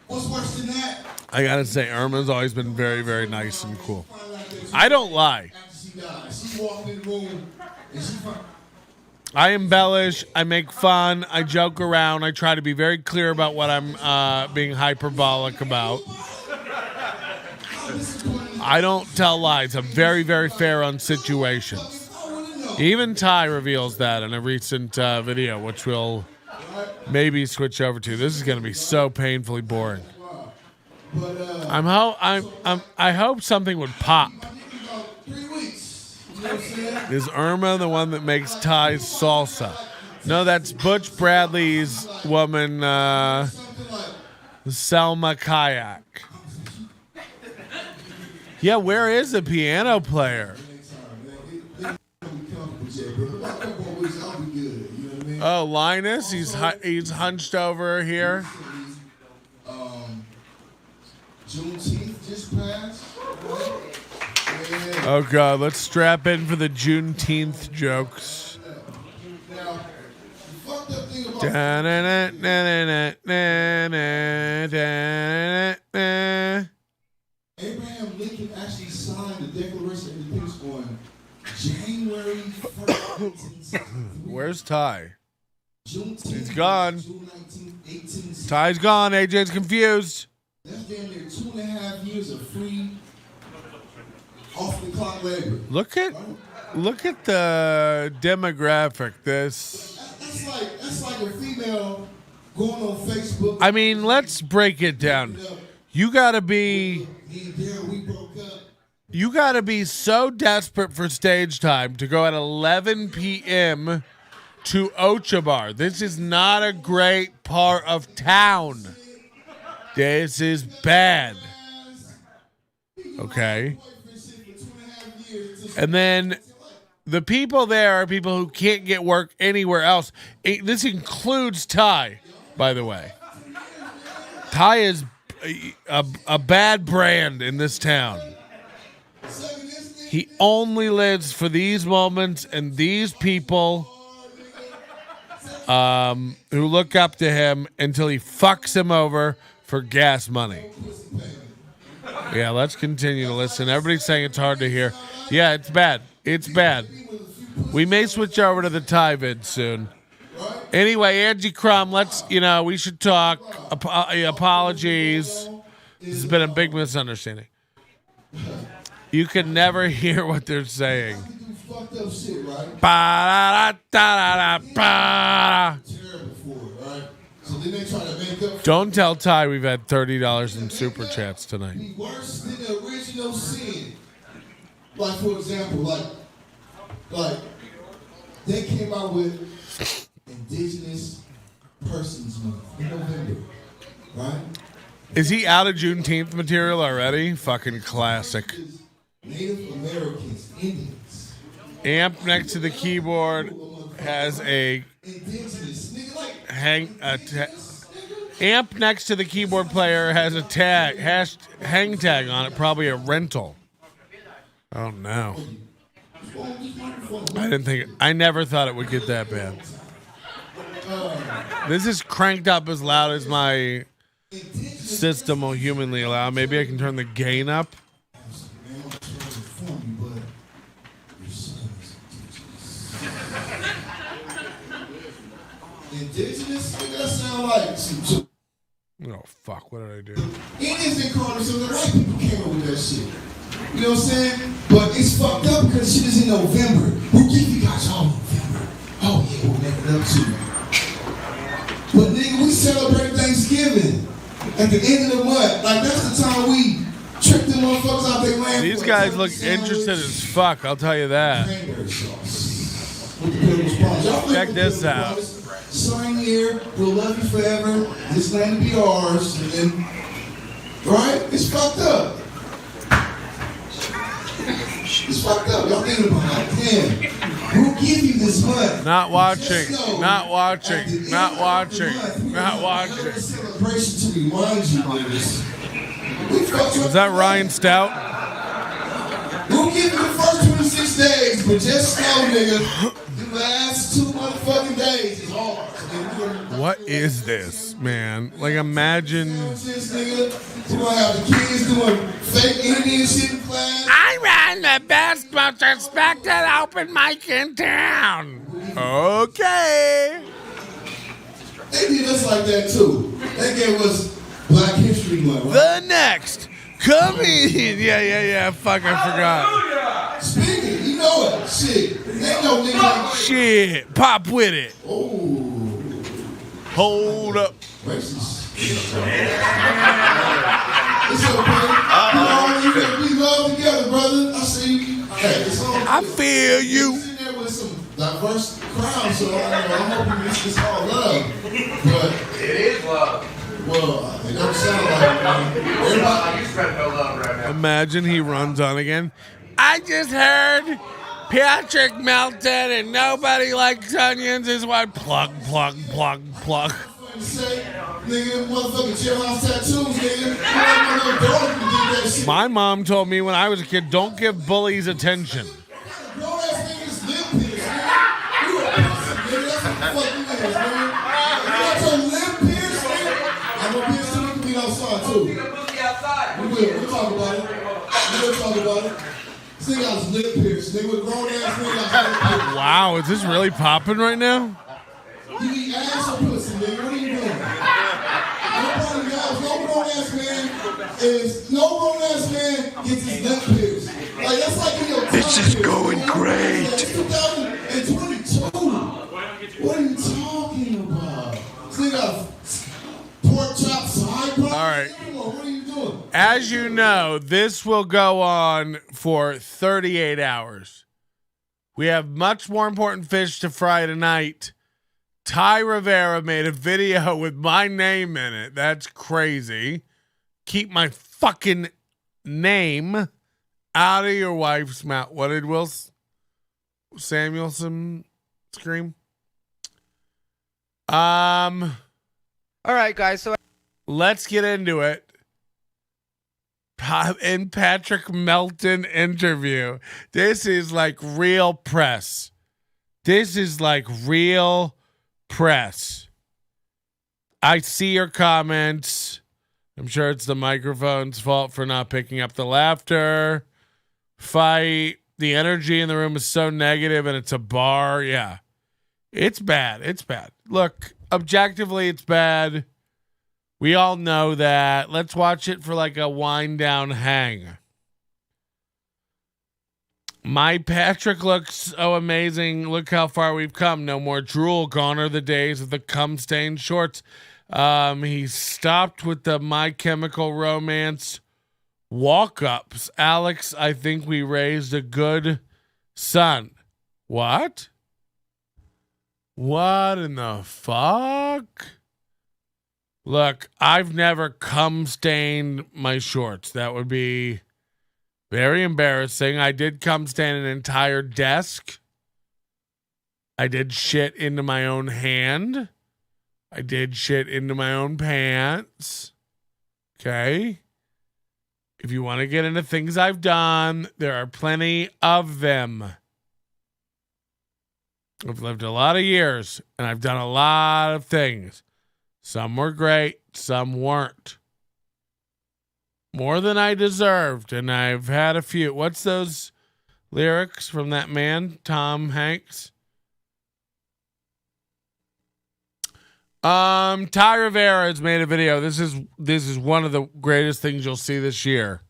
What's worse than that? I gotta say, Irma's always been very, very nice and cool. I don't lie. She walked in the room and she found. I embellish, I make fun, I joke around, I try to be very clear about what I'm being hyperbolic about. I don't tell lies. I'm very, very fair on situations. Even Ty reveals that in a recent video, which we'll maybe switch over to. This is going to be so painfully boring. I hope something would pop. Is Irma the one that makes Ty's salsa? No, that's Butch Bradley's woman, Selma Kayak. Yeah, where is the piano player? Oh, Linus, he's hunched over here. Juneteenth just passed. Oh God, let's strap in for the Juneteenth jokes. Now, the fucked up thing about Abraham Lincoln actually signed the Declaration of Independence on January 1st. Where's Ty? Juneteenth, He's gone. June 19th, 1860. Ty's gone. AJ's confused. That's damn near 2.5 years of free, off the clock labor. Look at the demographic. That's like a female going on Facebook. I mean, let's break it down. You gotta be so desperate for stage time to go at 11 p.m. to Ocha Bar. This is not a great part of town. This is bad. Okay. And then the people there are people who can't get work anywhere else. This includes Ty, by the way. Ty is a bad brand in this town. He only lives for these moments and these people who look up to him until he fucks him over for gas money. Yeah, let's continue to listen. Everybody's saying it's hard to hear. Yeah, it's bad. It's bad. We may switch over to the Thai vid soon. Anyway, Angie Crum, we should talk. Apologies. This has been a big misunderstanding. You can never hear what they're saying. Don't tell Ty we've had $30 in super chats tonight. Worse than the original sin. Like, for example, like they came out with Indigenous Persons Month in November, right? Is he out of Juneteenth material already? Fucking classic. Native Americans, Indians. Amp next to the keyboard has a amp next to the keyboard player has a hang tag on it, probably a rental. Oh no. I never thought it would get that bad. This is cranked up as loud as my system will humanly allow. Maybe I can turn the gain up. Indigenous, that sound like some. Oh fuck! What did I do? Indians didn't call themselves. The white people came up with that shit. You know what I'm saying? But it's fucked up because shit is in November. We'll give you guys all November. Oh yeah, we'll make it up too. But nigga, we celebrate Thanksgiving at the end of the month. Like that's the time we trick them motherfuckers out their land. These guys look interested as fuck. I'll tell you that. Check this out. Sign here, we'll love you forever. This land will be ours. And then, right? It's fucked up. It's fucked up. Y'all thinking about like, damn, who give you this money? Not watching. Not watching. Not watching. Not watching. Celebration to remind you of this. Was that Ryan Stout? Who give you the first 26 days, but just know, nigga. The last 2 motherfucking days is hard. What is this, man? Like, imagine. We're gonna have the kids doing fake Indian shit in class. I ran the best, most respected open mic in town. Okay. They did us like that too. They gave us Black History Month. Right? The next comedian. Yeah. Fuck, I forgot. Speaking, you know it. Shit. They know niggas. Shit. Pop with it. Oh. Hold up. Racist. It's okay. We love together, brother. I see you. Hey, it's all. I feel you. Sitting there with some diverse crowd, so I'm hoping it's all love. But it is love. Well, it don't sound like it. Everybody, You spread no love right now. Imagine he runs on again. I just heard Patrick melted and nobody likes onions is why plug. say, nigga, motherfucking jailhouse tattoos, nigga. My little daughter can get that shit. My mom told me when I was a kid, don't give bullies attention. Grown ass niggas lip pierce, nigga. You a pussy, nigga. That's what the fuck you is, nigga. You got your lip pierce, nigga. I'm gonna pierce too. We can be outside too. We will. We'll talk about it. We'll talk about it. This nigga got his lip pierced. Nigga with grown ass nigga got his lip pierced. Wow, is this really popping right now? You eat ass or pussy, nigga? What are you doing? No grown ass man gets his lip pierced. Like that's like in your This is going great. It's 2022. What are you talking about? This nigga pork chops, high price. All right. What are you doing? As you know, this will go on for 38 hours. We have much more important fish to fry tonight. Ty Rivera made a video with my name in it. That's crazy. Keep my fucking name out of your wife's mouth. What did Will Samuelson scream? All right, guys. So let's get into it. In Patrick Melton interview, this is like real press. This is like real press. I see your comments. I'm sure it's the microphone's fault for not picking up the laughter. Fight. The energy in the room is so negative and it's a bar. Yeah. It's bad. It's bad. Look, objectively, it's bad. We all know that. Let's watch it for like a wind down hang. My Patrick looks so amazing. Look how far we've come. No more drool. Gone are the days of the cum stained shorts. He stopped with the My Chemical Romance walk ups. Alex, I think we raised a good son. What? What in the fuck? Look, I've never cum stained my shorts. That would be very embarrassing. I did cum stain an entire desk. I did shit into my own hand. I did shit into my own pants. Okay. If you want to get into things I've done, there are plenty of them. I've lived a lot of years and I've done a lot of things. Some were great, some weren't. More than I deserved, and I've had a few. What's those lyrics from that man, Tom Hanks? Ty Rivera has made a video. This is one of the greatest things you'll see this year.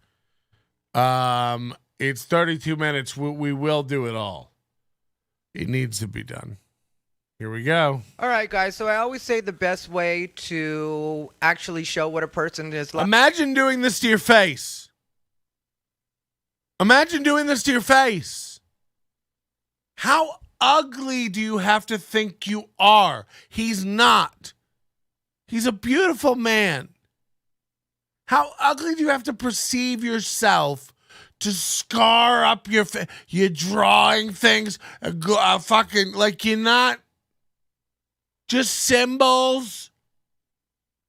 It's 32 minutes. We will do it all. It needs to be done. Here we go. all right, guys. So I always say the best way to actually show what a person is like. Imagine doing this to your face. Imagine doing this to your face. How ugly do you have to think you are? He's not. He's a beautiful man. How ugly do you have to perceive yourself to scar up your face? You're drawing things, fucking, like you're not just symbols.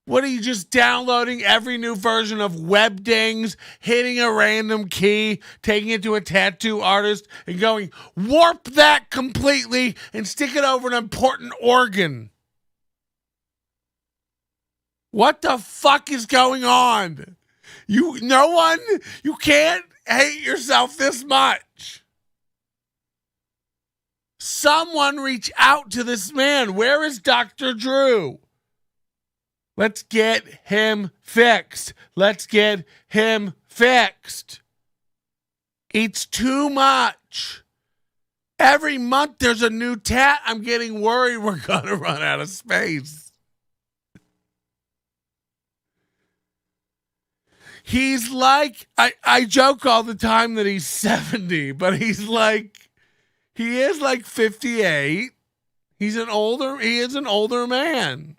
What are you, just downloading every new version of Webdings, hitting a random key, taking it to a tattoo artist and going, warp that completely and stick it over an important organ? What the fuck is going on? You can't hate yourself this much. Someone reach out to this man. Where is Dr. Drew? Let's get him fixed. Let's get him fixed. It's too much. Every month there's a new tat. I'm getting worried we're going to run out of space. He's like, I joke all the time that he's 70, but he is like 58. He is an older man.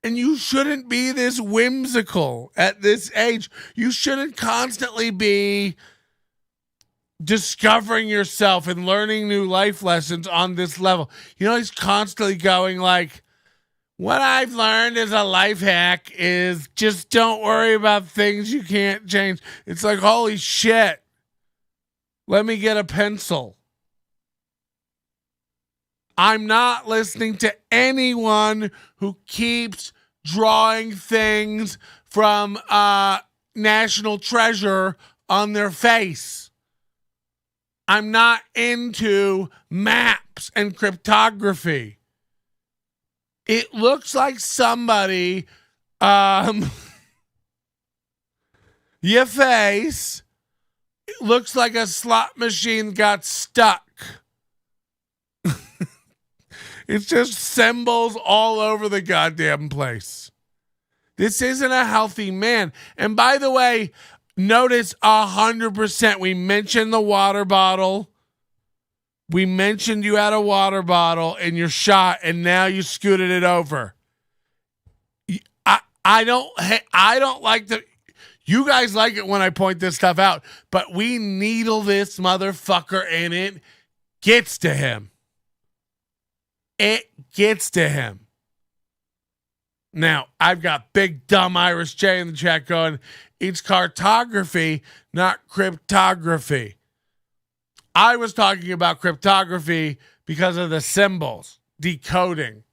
And you shouldn't be this whimsical at this age. You shouldn't constantly be discovering yourself and learning new life lessons on this level. He's constantly going like, what I've learned as a life hack is just don't worry about things you can't change. It's like, holy shit. Let me get a pencil. I'm not listening to anyone who keeps drawing things from National Treasure on their face. I'm not into maps and cryptography. It looks like somebody, your face, it looks like a slot machine got stuck. It's just symbols all over the goddamn place. This isn't a healthy man. And by the way, notice 100%, we mentioned the water bottle. We mentioned you had a water bottle in your shot, and now you scooted it over. I don't like the. You guys like it when I point this stuff out, but we needle this motherfucker and it gets to him. It gets to him. Now, I've got big dumb Irish J in the chat going, it's cartography, not cryptography. I was talking about cryptography because of the symbols, decoding.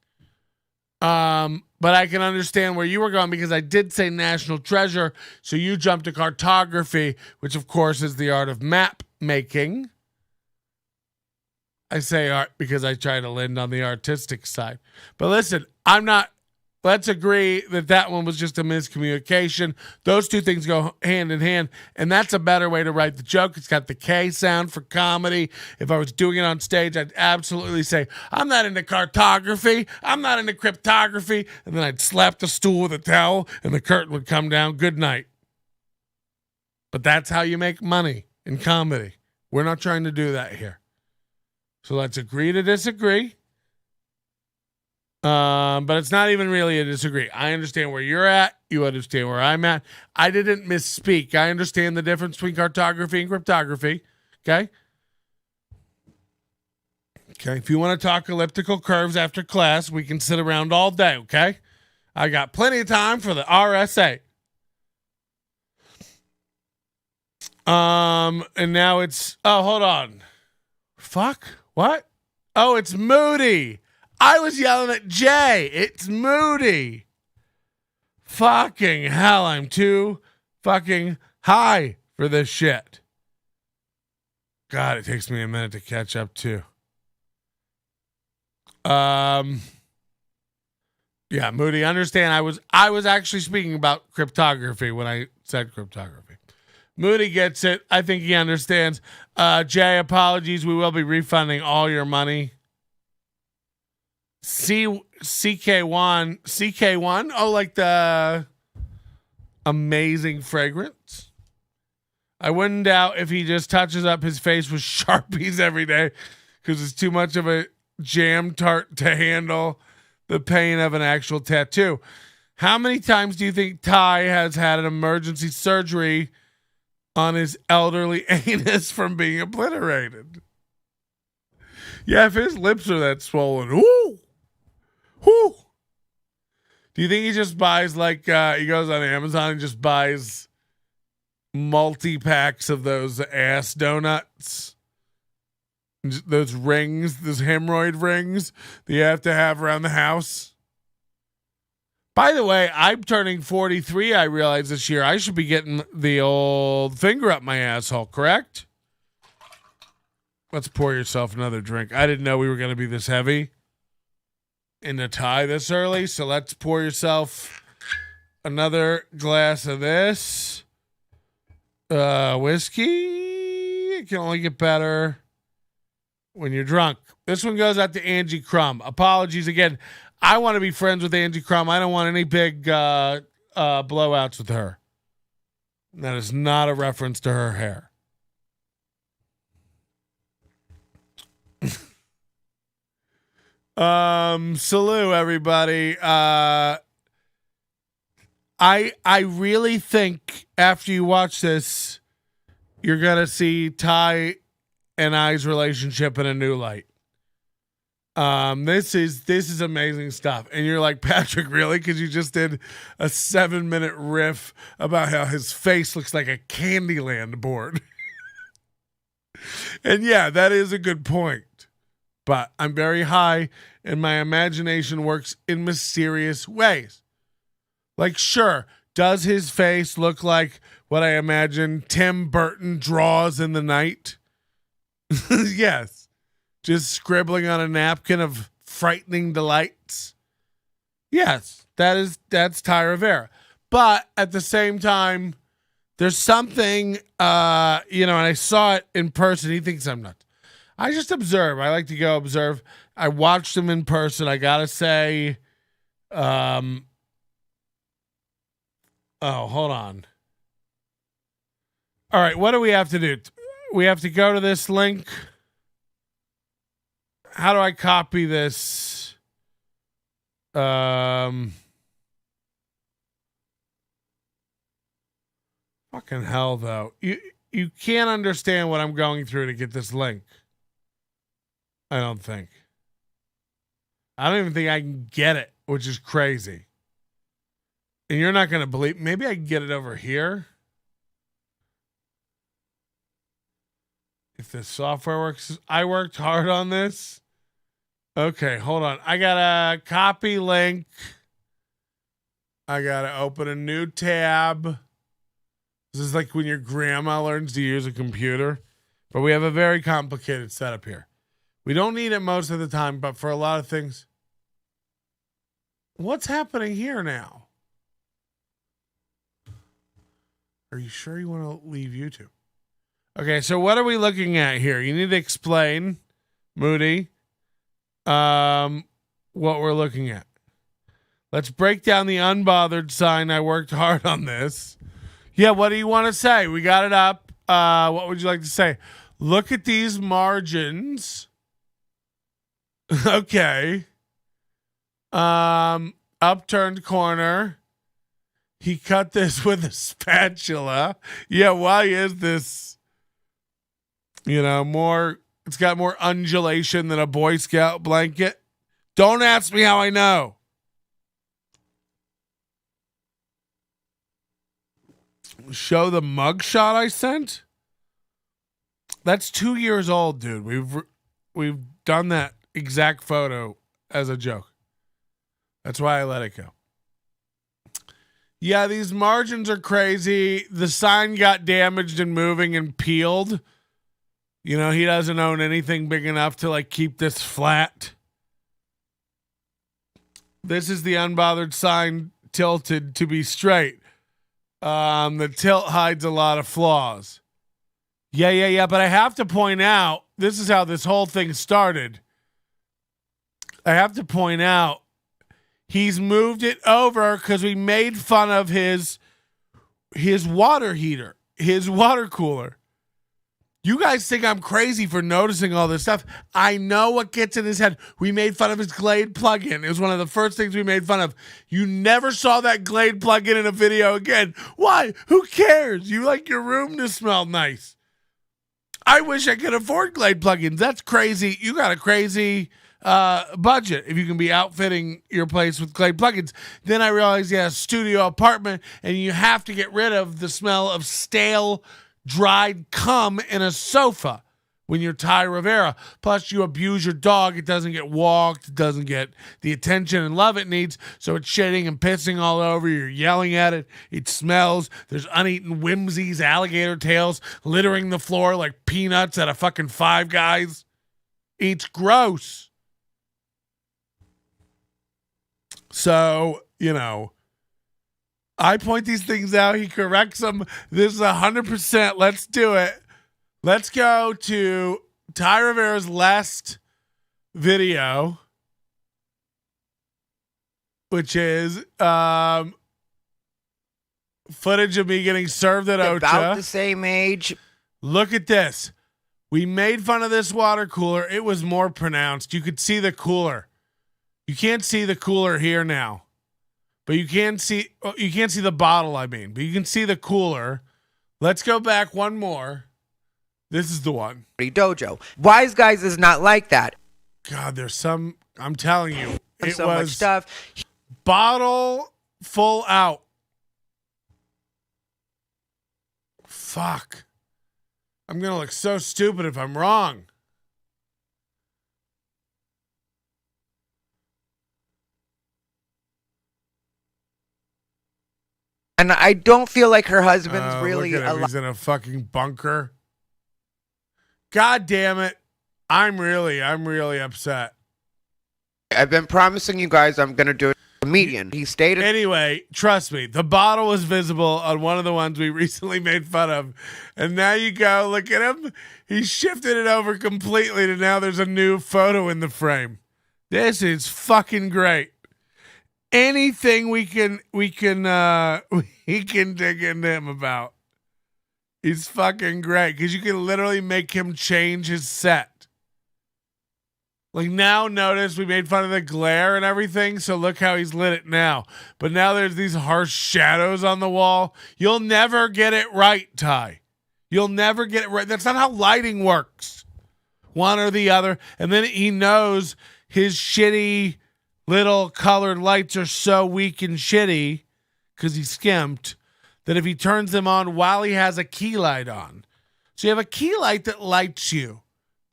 But I can understand where you were going because I did say national treasure, so you jumped to cartography, which of course is the art of map making. I say art because I try to land on the artistic side. But listen, let's agree that one was just a miscommunication. Those two things go hand in hand, and that's a better way to write the joke. It's got the K sound for comedy. If I was doing it on stage, I'd absolutely say, I'm not into cartography. I'm not into cryptography. And then I'd slap the stool with a towel, and the curtain would come down. Good night. But that's how you make money in comedy. We're not trying to do that here. So let's agree to disagree. But it's not even really a disagree. I understand where you're at. You understand where I'm at. I didn't misspeak. I understand the difference between cartography and cryptography. Okay? Okay. If you want to talk elliptical curves after class, we can sit around all day. Okay? I got plenty of time for the RSA. And now it's, oh, hold on. Fuck. What? Oh, it's Moody. I was yelling at Jay. It's Moody. Fucking hell, I'm too fucking high for this shit. God, it takes me a minute to catch up too. Yeah, Moody, understand I was actually speaking about cryptography when I said cryptography. Moody gets it. I think he understands. Jay, apologies. We will be refunding all your money. CK1. Oh, like the amazing fragrance. I wouldn't doubt if he just touches up his face with Sharpies every day because it's too much of a jam tart to handle the pain of an actual tattoo. How many times do you think Ty has had an emergency surgery on his elderly anus from being obliterated? Yeah, if his lips are that swollen, ooh. Whew. Do you think he just buys he goes on Amazon and just buys multi-packs of those ass donuts? Those rings, those hemorrhoid rings that you have to have around the house? By the way, I'm turning 43, I realize this year. I should be getting the old finger up my asshole, correct? Let's pour yourself another drink. I didn't know we were going to be this heavy in the tie this early, so let's pour yourself another glass of this whiskey. It can only get better when you're drunk. This one goes out to Angie Crum. Apologies again. I want to be friends with Angie Crum. I don't want any big blowouts with her. That is not a reference to her hair. Salute everybody. I really think after you watch this, you're gonna see Ty and I's relationship in a new light. This is amazing stuff. And you're like, Patrick, really? Because you just did a 7-minute riff about how his face looks like a Candyland board. And yeah, that is a good point. But I'm very high and my imagination works in mysterious ways. Like, sure, does his face look like what I imagine Tim Burton draws in the night? Yes. Just scribbling on a napkin of frightening delights. Yes, that's Ty Rivera. But at the same time, there's something, and I saw it in person. He thinks I'm nuts. I just observe. I like to go observe. I watched him in person. I gotta say, oh, hold on. All right, what do we have to do? We have to go to this link. How do I copy this? Fucking hell, though. You can't understand what I'm going through to get this link. I don't think. I don't even think I can get it, which is crazy. And you're not going to believe. Maybe I can get it over here. If this software works. I worked hard on this. Okay, hold on. I got to copy link. I got to open a new tab. This is like when your grandma learns to use a computer. But we have a very complicated setup here. We don't need it most of the time, but for a lot of things. What's happening here now? Are you sure you want to leave YouTube? Okay, so what are we looking at here? You need to explain, Moody, what we're looking at. Let's break down the unbothered sign. I worked hard on this. Yeah, what do you want to say? We got it up. What would you like to say? Look at these margins. Okay. Upturned corner. He cut this with a spatula. Yeah, why is this, more, it's got more undulation than a Boy Scout blanket? Don't ask me how I know. Show the mugshot I sent? That's 2 years old, dude. We've done that exact photo as a joke. That's why I let it go. Yeah, these margins are crazy. The sign got damaged and moving and peeled. He doesn't own anything big enough to keep this flat. This is the unbothered sign tilted to be straight. The tilt hides a lot of flaws. Yeah. But I have to point out, this is how this whole thing started. I have to point out, he's moved it over because we made fun of his water heater, his water cooler. You guys think I'm crazy for noticing all this stuff. I know what gets in his head. We made fun of his Glade plugin. It was one of the first things we made fun of. You never saw that Glade plugin in a video again. Why? Who cares? You like your room to smell nice. I wish I could afford Glade plugins. That's crazy. You got a crazy budget if you can be outfitting your place with Glade plugins. Then I realized you have a studio apartment and you have to get rid of the smell of stale dried cum in a sofa when you're Ty Rivera. Plus you abuse your dog. It doesn't get walked. It doesn't get the attention and love it needs. So it's shitting and pissing all over. You're yelling at it. It smells. There's uneaten whimsies, alligator tails littering the floor like peanuts at a fucking Five Guys. It's gross. So, I point these things out. He corrects them. This is 100%. Let's do it. Let's go to Ty Rivera's last video, which is footage of me getting served at Ocha. About the same age. Look at this. We made fun of this water cooler. It was more pronounced. You could see the cooler. You can't see the cooler here now. But you can't see the bottle, but you can see the cooler. Let's go back one more. This is the one. Dojo. Wise Guys is not like that. God, I'm telling you. It so was much stuff. Bottle full out. Fuck. I'm going to look so stupid if I'm wrong. And I don't feel like her husband's really look at him. He's in a fucking bunker. God damn it. I'm really upset. I've been promising you guys I'm going to do a comedian. He stated. Anyway, trust me, the bottle was visible on one of the ones we recently made fun of. And now you go, look at him. He shifted it over completely to now there's a new photo in the frame. This is fucking great. Anything we can dig into him about. He's fucking great because you can literally make him change his set. Like now, notice we made fun of the glare and everything, so look how he's lit it now. But now there's these harsh shadows on the wall. You'll never get it right, Ty. You'll never get it right. That's not how lighting works. One or the other. And then he knows his shitty little colored lights are so weak and shitty because he skimped that if he turns them on while he has a key light on. So you have a key light that lights you,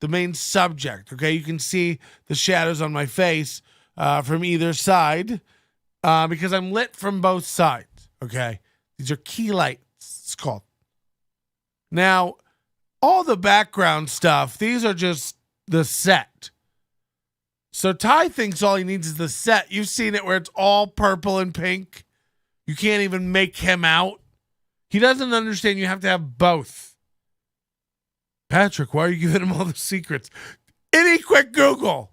the main subject. Okay, you can see the shadows on my face from either side because I'm lit from both sides. Okay, these are key lights, it's called. Now, all the background stuff, these are just the set. So Ty thinks all he needs is the set. You've seen it where it's all purple and pink. You can't even make him out. He doesn't understand you have to have both. Patrick, why are you giving him all the secrets? Any quick Google.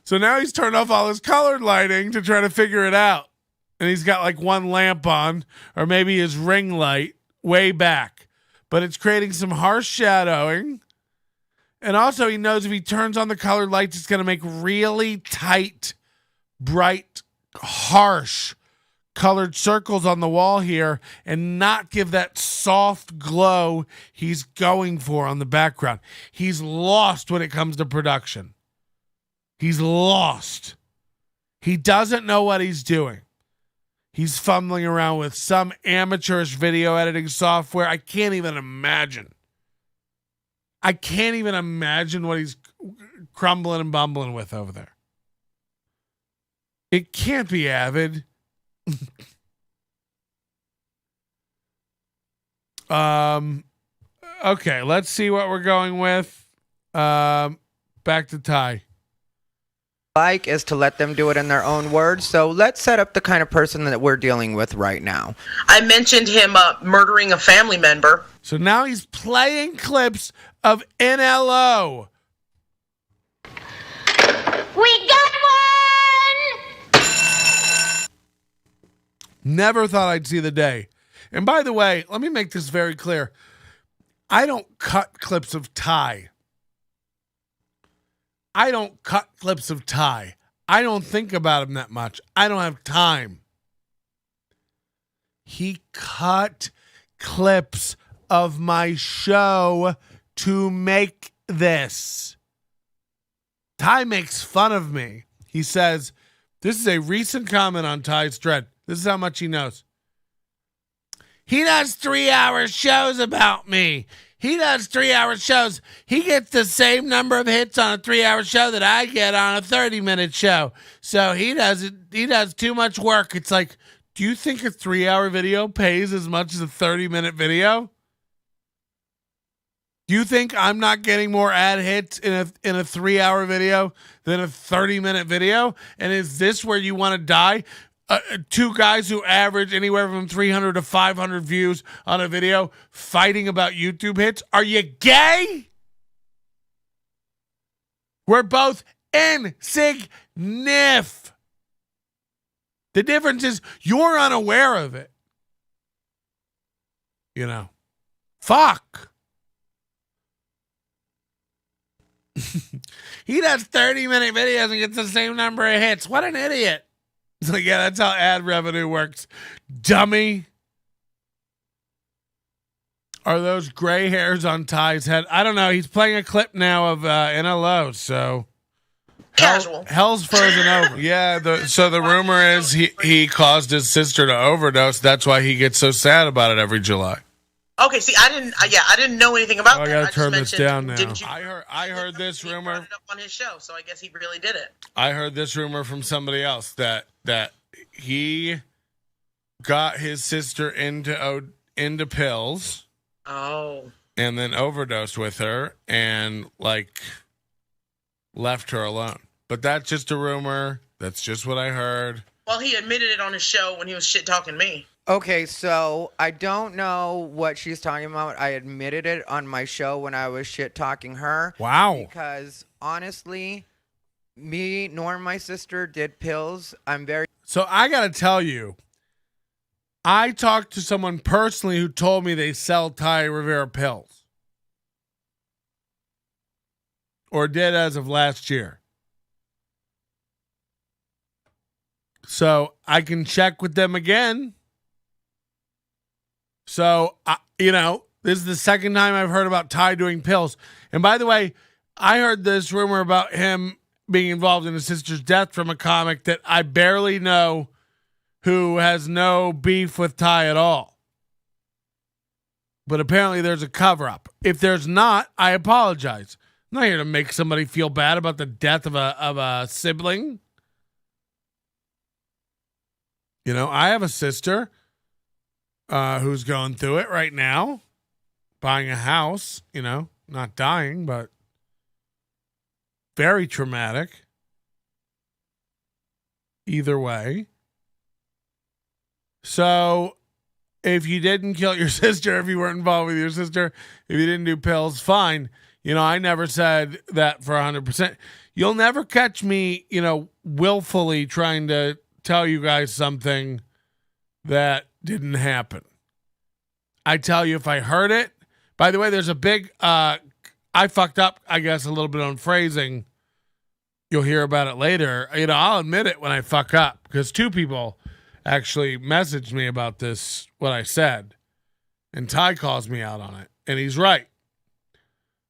So now he's turned off all his colored lighting to try to figure it out. And he's got like one lamp on, or maybe his ring light way back. But it's creating some harsh shadowing. And also he knows if he turns on the colored lights, it's going to make really tight, bright, harsh colored circles on the wall here and not give that soft glow he's going for on the background. He's lost when it comes to production. He's lost. He doesn't know what he's doing. He's fumbling around with some amateurish video editing software. I can't even imagine. I can't even imagine what he's crumbling and bumbling with over there. It can't be Avid. Okay, let's see what we're going with. Back to Ty. Like is to let them do it in their own words. So let's set up the kind of person that we're dealing with right now. I mentioned him murdering a family member. So now he's playing clips of NLO. We got one! Never thought I'd see the day. And by the way, let me make this very clear. I don't cut clips of Ty. I don't cut clips of Ty. I don't think about him that much. I don't have time. He cut clips of my show to make this. Ty makes fun of me. He says, this is a recent comment on Ty's thread. This is how much he knows. He does 3-hour shows about me. He does 3-hour shows. He gets the same number of hits on a 3-hour show that I get on a 30-minute show. So he does too much work. It's like, do you think a 3-hour video pays as much as a 30-minute Do you think I'm not getting more ad hits in a 3-hour video than a 30-minute video? And is this where you want to die? Two guys who average anywhere from 300 to 500 views on a video fighting about YouTube hits. Are you gay? We're both insignificant. The difference is you're unaware of it. You know. Fuck. He does 30-minute videos and gets the same number of hits. What an idiot. It's like, yeah, that's how ad revenue works. Dummy. Are those gray hairs on Ty's head? I don't know. He's playing a clip now of NLO, so Casual. Hell's frozen over. Yeah, so the rumor is he caused his sister to overdose. That's why he gets so sad about it every July. Okay, see, I didn't know anything about that. I gotta turn this down now. Didn't you? I heard this rumor. He brought it up on his show, so I guess he really did it. I heard this rumor from somebody else that he got his sister into pills. Oh. And then overdosed with her and left her alone. But that's just a rumor. That's just what I heard. Well, he admitted it on his show when he was shit talking me. Okay, so I don't know what she's talking about. I admitted it on my show when I was shit talking her. Wow. Because honestly, me nor my sister did pills. So I got to tell you, I talked to someone personally who told me they sell Ty Rivera pills. or did as of last year. So I can check with them again. So, this is the second time I've heard about Ty doing pills. And by the way, I heard this rumor about him being involved in his sister's death from a comic that I barely know, who has no beef with Ty at all. But apparently there's a cover-up. If there's not, I apologize. I'm not here to make somebody feel bad about the death of a sibling. I have a sister who's going through it right now, buying a house, not dying, but very traumatic. Either way. So if you didn't kill your sister, if you weren't involved with your sister, if you didn't do pills, fine. I never said that for 100%. You'll never catch me, willfully trying to tell you guys something that didn't happen. I tell you if I heard it. By the way, there's a big, I fucked up, I guess, a little bit on phrasing. You'll hear about it later. I'll admit it when I fuck up, because 2 people actually messaged me about this, what I said. And Ty calls me out on it. And he's right.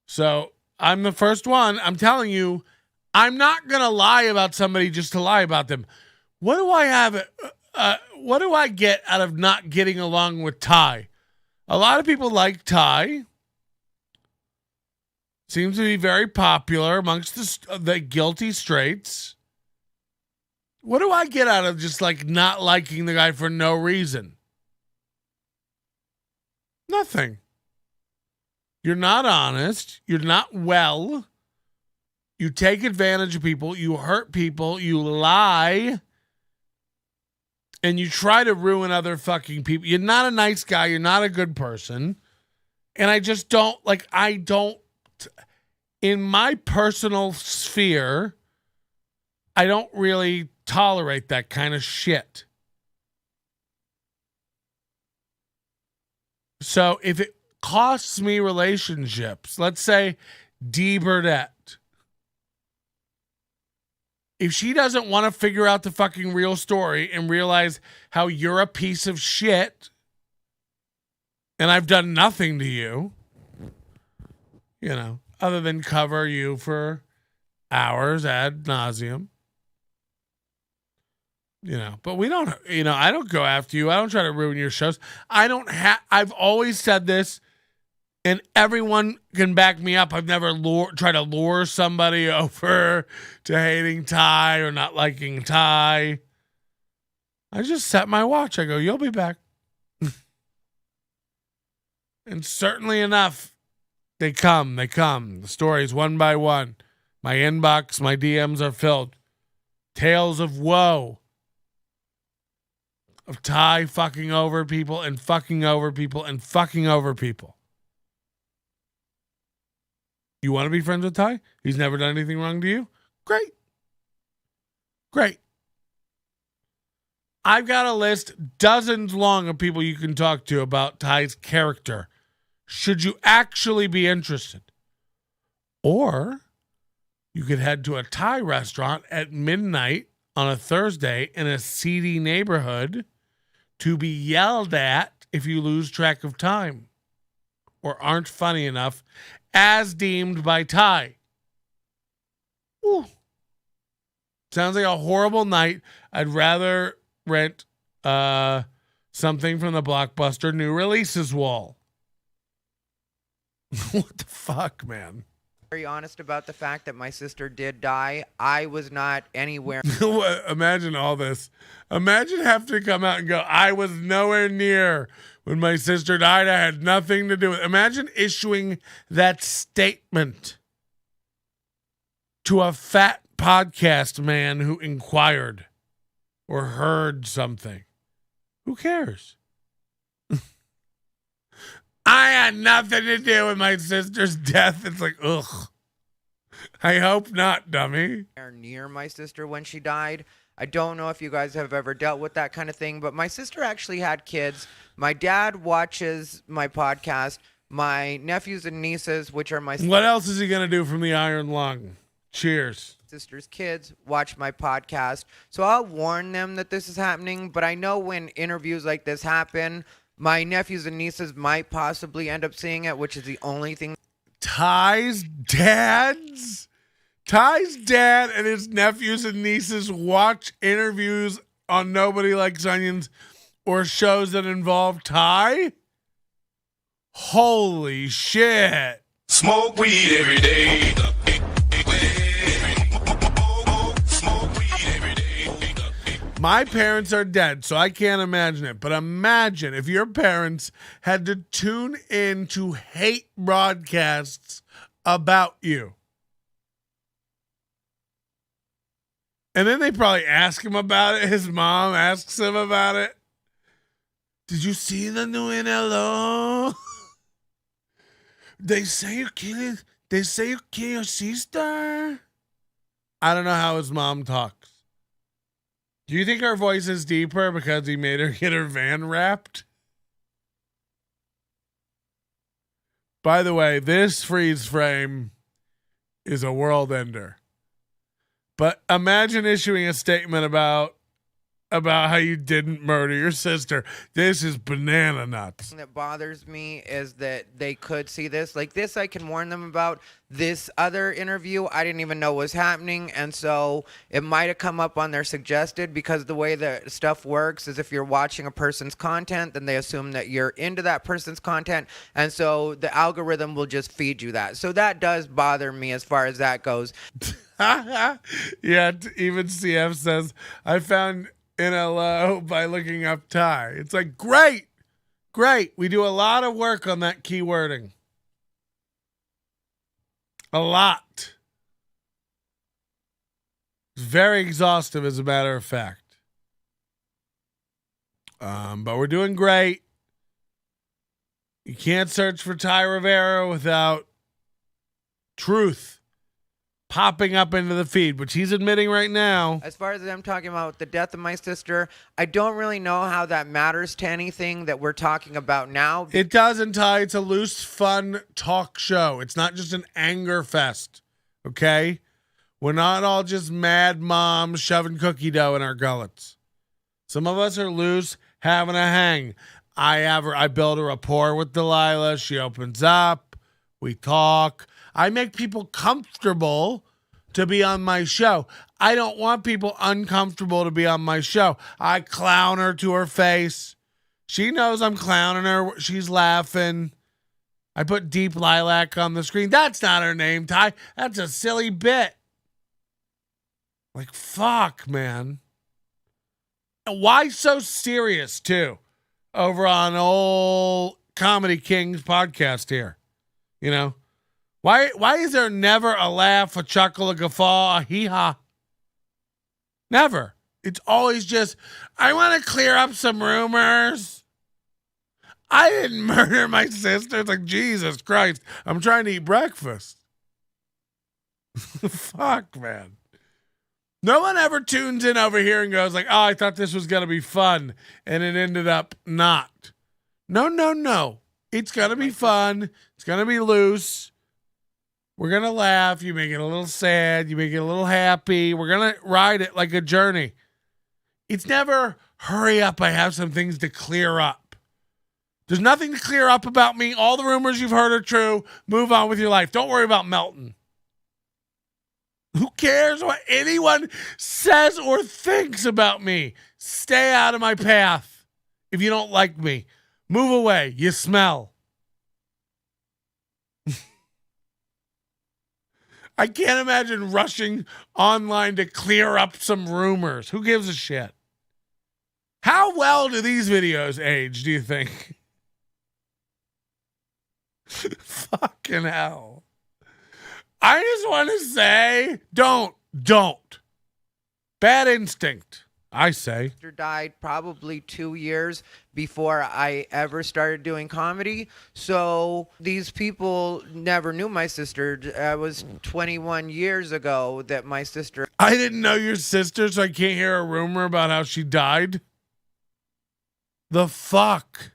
So I'm the first one. I'm telling you, I'm not going to lie about somebody just to lie about them. What do I have? What do I get out of not getting along with Ty? A lot of people like Ty. Seems to be very popular amongst the guilty straights. What do I get out of just not liking the guy for no reason? Nothing. You're not honest. You're not well. You take advantage of people. You hurt people. You lie. And you try to ruin other fucking people. You're not a nice guy. You're not a good person. And I just don't, in my personal sphere, I don't really tolerate that kind of shit. So if it costs me relationships, let's say Dee Burdett, if she doesn't want to figure out the fucking real story and realize how you're a piece of shit and I've done nothing to you, other than cover you for hours ad nauseum, but we don't, I don't go after you. I don't try to ruin your shows. I've always said this, and everyone can back me up. I've never tried to lure somebody over to hating Ty or not liking Ty. I just set my watch. I go, you'll be back. And certainly enough, they come. The stories one by one. My inbox, my DMs are filled. Tales of woe. Of Ty fucking over people and fucking over people and fucking over people. You want to be friends with Ty? He's never done anything wrong to you? Great. I've got a list dozens long of people you can talk to about Ty's character, should you actually be interested. Or you could head to a Thai restaurant at midnight on a Thursday in a seedy neighborhood to be yelled at if you lose track of time or aren't funny enough, as deemed by Ty. Ooh. Sounds like a horrible night. I'd rather rent something from the Blockbuster new releases wall. What the fuck, man? Very honest about the fact that my sister did die. I was not anywhere. Imagine all this. Imagine having to come out and go, I was nowhere near when my sister died. I had nothing to do with it. Imagine issuing that statement to a fat podcast man who inquired or heard something. Who cares? I had nothing to do with my sister's death. It's like, ugh. I hope not, dummy. Near my sister when she died. I don't know if you guys have ever dealt with that kind of thing, but my sister actually had kids. My dad watches my podcast My nephews and nieces, which are my What else is he going to do from the iron lung? Cheers. sister's kids, watch my podcast. So I'll warn them that this is happening, but I know when interviews like this happen, my nephews and nieces might possibly end up seeing it, which is the only thing. Ty's dad and his nephews and nieces watch interviews on Nobody Likes Onions or shows that involve Ty? Holy shit. Smoke weed every day. My parents are dead, so I can't imagine it. But imagine if your parents had to tune in to hate broadcasts about you. And then they probably ask him about it. His mom asks him about it. Did you see the new NLO? They say you kill your sister. I don't know how his mom talks. Do you think her voice is deeper because he made her get her van wrapped? By the way, this freeze frame is a world ender. But imagine issuing a statement about how you didn't murder your sister. This is banana nuts. That bothers me is that they could see this. Like this, I can warn them about. This other interview, I didn't even know was happening, and so it might have come up on their suggested, because the way that stuff works is if you're watching a person's content, then they assume that you're into that person's content, and so the algorithm will just feed you that. So that does bother me as far as that goes. Yeah, even CF says, I found NLO by looking up Ty. It's like, great. We do a lot of work on that keywording. A lot. It's very exhaustive, as a matter of fact. But we're doing great. You can't search for Ty Rivera without truth popping up into the feed, which he's admitting right now. As far as them talking about the death of my sister, I don't really know how that matters to anything that we're talking about now. It doesn't, Ty. It's a loose, fun talk show. It's not just an anger fest, okay? We're not all just mad moms shoving cookie dough in our gullets. Some of us are loose, having a hang. I build a rapport with Dee Lila. She opens up. We talk. I make people comfortable to be on my show. I don't want people uncomfortable to be on my show. I clown her to her face. She knows I'm clowning her. She's laughing. I put Deep Lilac on the screen. That's not her name, Ty. That's a silly bit. Like, fuck, man. Why so serious, too? Over on old Comedy Kings podcast here. You know? Why is there never a laugh, a chuckle, a guffaw, a hee-haw? Never. It's always just, I want to clear up some rumors. I didn't murder my sister. It's like, Jesus Christ, I'm trying to eat breakfast. Fuck, man. No one ever tunes in over here and goes like, oh, I thought this was going to be fun, and it ended up not. No. It's going to be fun. It's going to be loose. We're going to laugh. You make it a little sad. You make it a little happy. We're going to ride it like a journey. It's never, hurry up, I have some things to clear up. There's nothing to clear up about me. All the rumors you've heard are true. Move on with your life. Don't worry about Melton. Who cares what anyone says or thinks about me? Stay out of my path. If you don't like me, move away. You smell. I can't imagine rushing online to clear up some rumors. Who gives a shit? How well do these videos age, do you think? Fucking hell. I just want to say, don't. Bad instinct, I say. Sister died probably 2 years before I ever started doing comedy. So these people never knew my sister. It was 21 years ago that my sister... I didn't know your sister, so I can't hear a rumor about how she died. The fuck?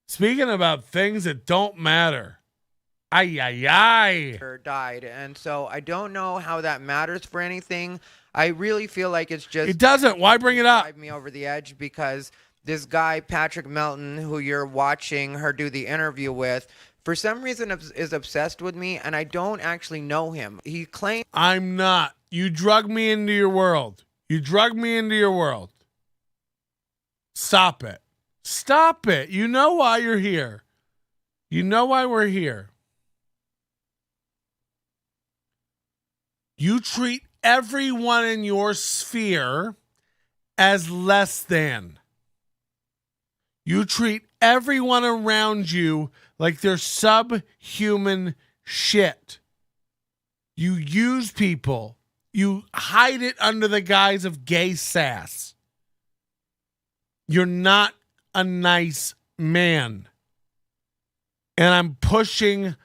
Speaking about things that don't matter. Ay, ay, ay. died, and so I don't know how that matters for anything. I really feel like it's just It doesn't. Why bring it up? drive me over the edge because this guy Patrick Melton, who you're watching her do the interview with, for some reason is obsessed with me, and I don't actually know him. He claims I'm not. You drug me into your world. You drug me into your world. Stop it. Stop it. You know why you're here. You know why we're here. You treat everyone in your sphere as less than. You treat everyone around you like they're subhuman shit. You use people. You hide it under the guise of gay sass. You're not a nice man. And I'm pushing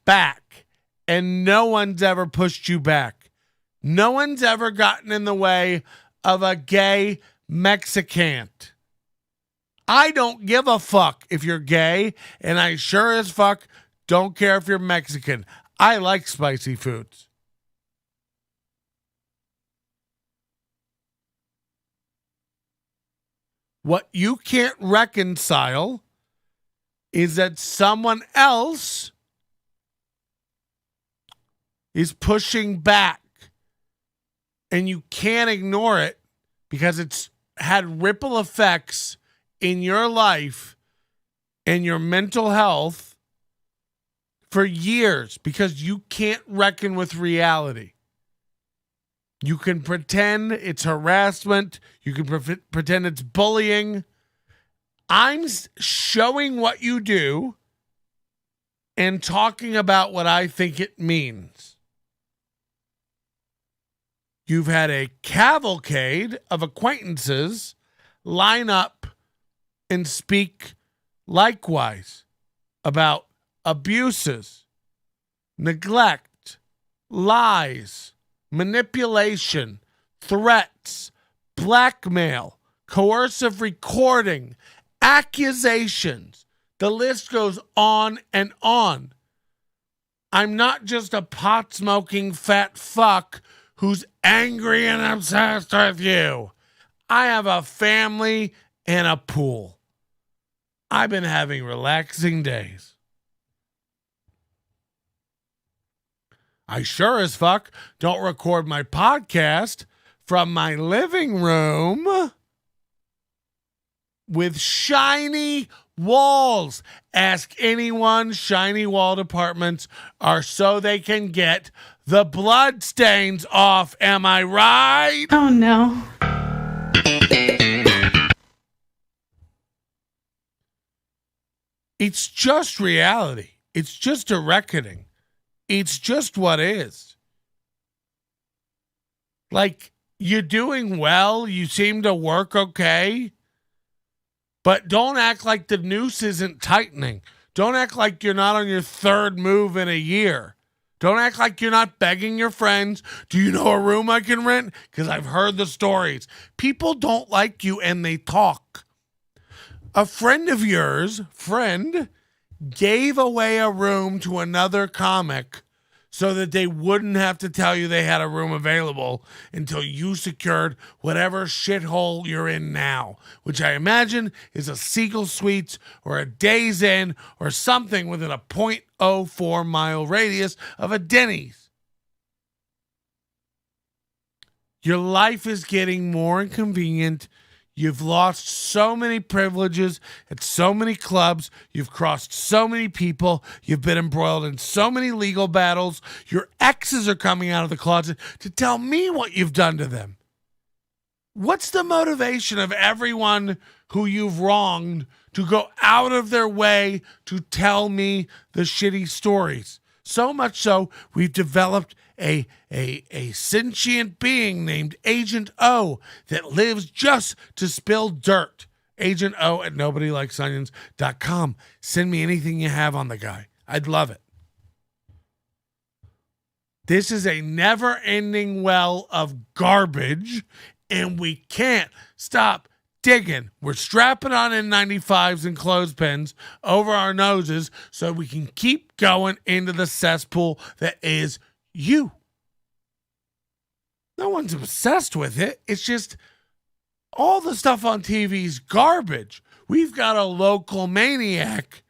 back. And no one's ever pushed you back. No one's ever gotten in the way of a gay Mexican. I don't give a fuck if you're gay, and I sure as fuck don't care if you're Mexican. I like spicy foods. What you can't reconcile is that someone else is pushing back, and you can't ignore it because it's had ripple effects in your life and your mental health for years because you can't reckon with reality. You can pretend it's harassment. You can pretend it's bullying. I'm showing what you do and talking about what I think it means. You've had a cavalcade of acquaintances line up and speak likewise about abuses, neglect, lies, manipulation, threats, blackmail, coercive recording, accusations. The list goes on and on. I'm not just a pot-smoking fat fuck who's angry and obsessed with you. I have a family and a pool. I've been having relaxing days. I sure as fuck don't record my podcast from my living room with shiny walls. Ask anyone. Shiny walled apartments are so they can get the blood stains off. Am I right? Oh no. It's just reality. It's just a reckoning. It's just what is. Like, you're doing well. You seem to work okay. But don't act like the noose isn't tightening. Don't act like you're not on your third move in a year. Don't act like you're not begging your friends. Do you know a room I can rent? Because I've heard the stories. People don't like you and they talk. A friend of yours, gave away a room to another comic so that they wouldn't have to tell you they had a room available until you secured whatever shithole you're in now, which I imagine is a Seagull Suites or a Days Inn or something within a 0.04 mile radius of a Denny's. Your life is getting more inconvenient. You've lost so many privileges at so many clubs. You've crossed so many people. You've been embroiled in so many legal battles. Your exes are coming out of the closet to tell me what you've done to them. What's the motivation of everyone who you've wronged to go out of their way to tell me the shitty stories? So much so, we've developed a sentient being named Agent O that lives just to spill dirt. Agent O at nobodylikesonions.com. Send me anything you have on the guy. I'd love it. This is a never-ending well of garbage, and we can't stop digging. We're strapping on N95s and clothespins over our noses so we can keep going into the cesspool that is you. No one's obsessed with it. It's just all the stuff on TV is garbage. We've got a local maniac,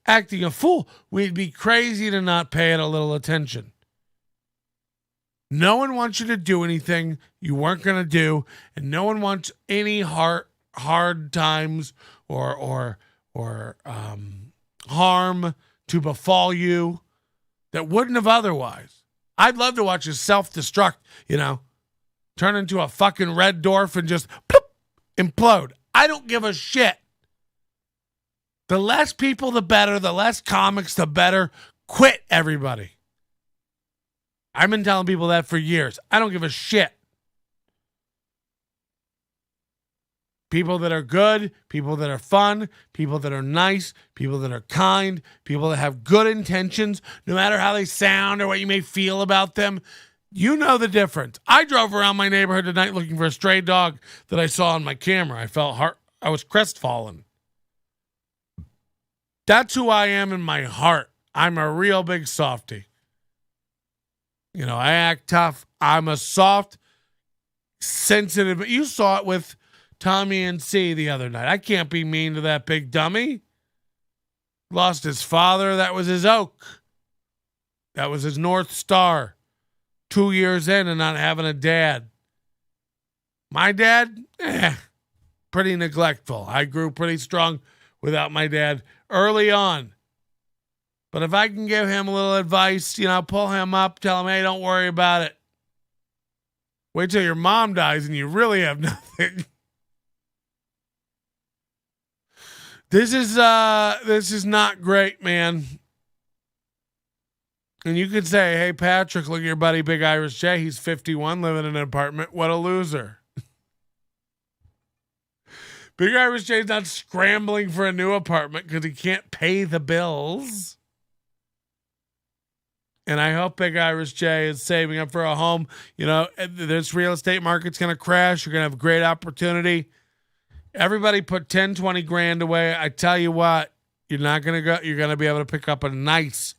acting a fool. We'd be crazy to not pay it a little attention. No one wants you to do anything you weren't going to do, and no one wants any hard times or harm to befall you that wouldn't have otherwise. I'd love to watch you self-destruct, turn into a fucking red dwarf and just ploop, implode. I don't give a shit. The less people, the better. The less comics, the better. Quit, everybody. I've been telling people that for years. I don't give a shit. People that are good, people that are fun, people that are nice, people that are kind, people that have good intentions, no matter how they sound or what you may feel about them, you know the difference. I drove around my neighborhood tonight looking for a stray dog that I saw on my camera. I was crestfallen. That's who I am in my heart. I'm a real big softy. I act tough. I'm a soft, sensitive. You saw it with Tommy and C the other night. I can't be mean to that big dummy. Lost his father. That was his oak. That was his North Star. 2 years in and not having a dad. My dad, pretty neglectful. I grew pretty strong without my dad early on. But if I can give him a little advice, pull him up, tell him, hey, don't worry about it. Wait till your mom dies and you really have nothing. This is not great, man. And you could say, hey, Patrick, look at your buddy Big Irish J. He's 51, living in an apartment. What a loser. Big Irish J's not scrambling for a new apartment because he can't pay the bills. And I hope Big Irish J is saving up for a home. This real estate market's going to crash. You're going to have a great opportunity. Everybody put 10, 20 grand away. I tell you what, you're going to be able to pick up a nice,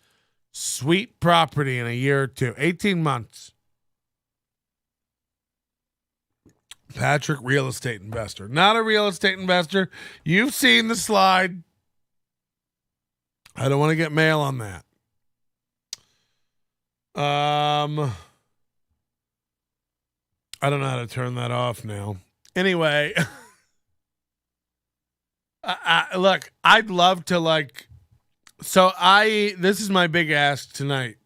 sweet property in a year or two. 18 months. Patrick, real estate investor. Not a real estate investor. You've seen the slide. I don't want to get mail on that. I don't know how to turn that off now. Anyway, look, I'd love to this is my big ask tonight.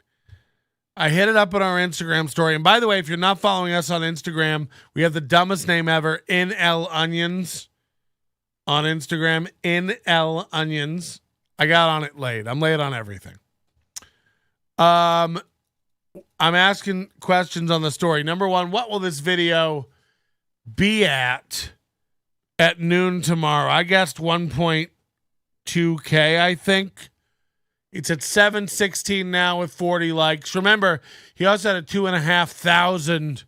I hit it up on our Instagram story. And by the way, if you're not following us on Instagram, we have the dumbest name ever, NL Onions on Instagram, NL Onions. I got on it late. I'm late on everything. I'm asking questions on the story. Number one, what will this video be at noon tomorrow? I guessed 1.2K, I think. It's at 716 now with 40 likes. Remember, he also had a 2,500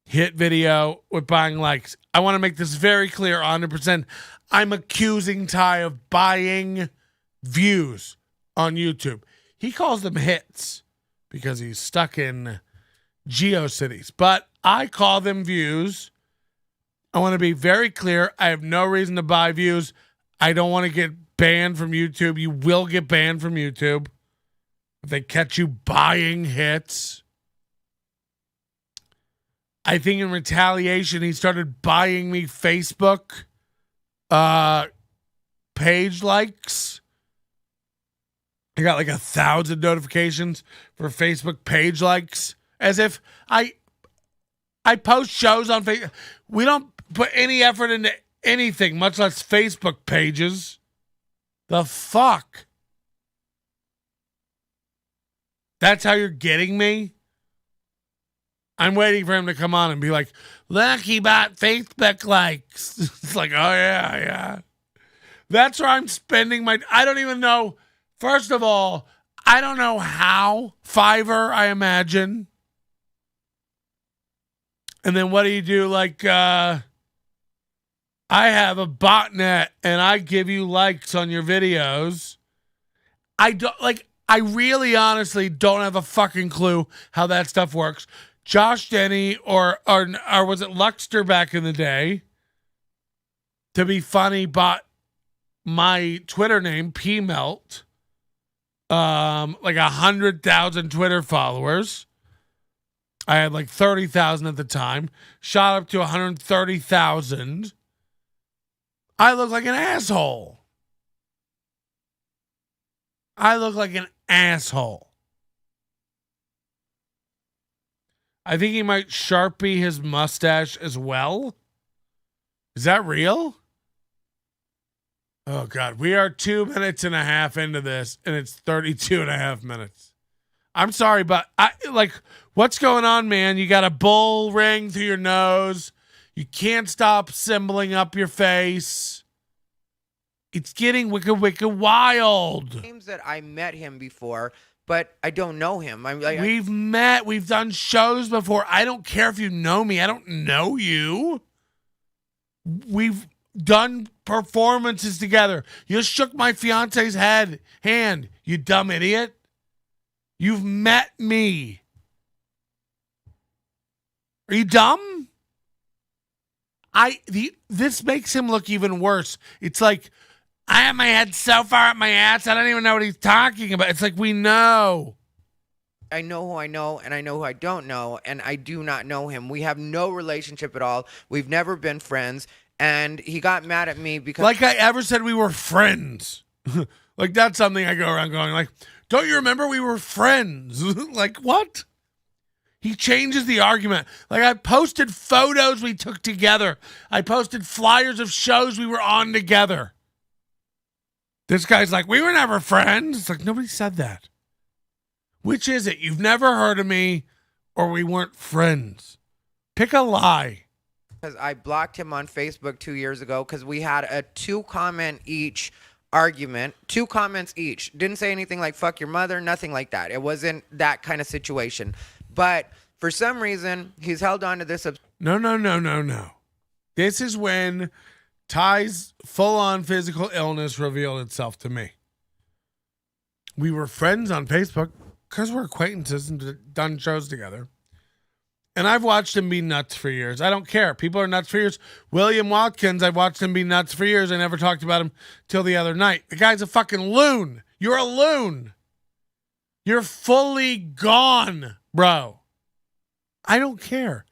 hit video with buying likes. I want to make this very clear 100%. I'm accusing Ty of buying views on YouTube. He calls them hits because he's stuck in GeoCities. But I call them views. I want to be very clear. I have no reason to buy views. I don't want to get banned from YouTube. You will get banned from YouTube if they catch you buying hits. I think in retaliation, he started buying me Facebook page likes. I got like 1,000 notifications for Facebook page likes. As if I post shows on Facebook. We don't put any effort into anything, much less Facebook pages. The fuck? That's how you're getting me? I'm waiting for him to come on and be like, look, he bought Facebook likes. It's like, oh, yeah. That's where I'm spending I don't even know. First of all, I don't know how. Fiverr, I imagine. And then what do you do? Like, I have a botnet and I give you likes on your videos. I really honestly don't have a fucking clue how that stuff works. Josh Denny or was it Luxter back in the day, to be funny, bought my Twitter name, PMelt, like 100,000 Twitter followers. I had like 30,000 at the time. Shot up to 130,000. I look like an asshole. I look like an asshole. I think he might Sharpie his mustache as well. Is that real? Oh, God. We are 2 minutes and a half into this, and it's 32 and a half minutes. I'm sorry, but what's going on, man? You got a bull ring through your nose. You can't stop symboling up your face. It's getting wicked wild. Seems that I met him before, but I don't know him. We've met. We've done shows before. I don't care if you know me. I don't know you. We've done performances together. You shook my fiance's hand, you dumb idiot. You've met me. Are you dumb? This makes him look even worse. It's like, I have my head so far up my ass, I don't even know what he's talking about. It's like, we know. I know who I know, and I know who I don't know, and I do not know him. We have no relationship at all. We've never been friends, and he got mad at me because... Like I ever said we were friends. Like, that's something I go around going like, don't you remember we were friends? Like, what? He changes the argument. Like, I posted photos we took together. I posted flyers of shows we were on together. This guy's like, we were never friends. It's like, nobody said that. Which is it? You've never heard of me, or we weren't friends. Pick a lie. Because I blocked him on Facebook 2 years ago because we had a 2-comment each argument. 2 comments each. Didn't say anything like fuck your mother, nothing like that. It wasn't that kind of situation. But for some reason, he's held on to this. No. This is when Ty's full-on physical illness revealed itself to me. We were friends on Facebook because we're acquaintances and done shows together. And I've watched him be nuts for years. I don't care. People are nuts for years. William Watkins, I've watched him be nuts for years. I never talked about him till the other night. The guy's a fucking loon. You're a loon. You're fully gone, bro. I don't care.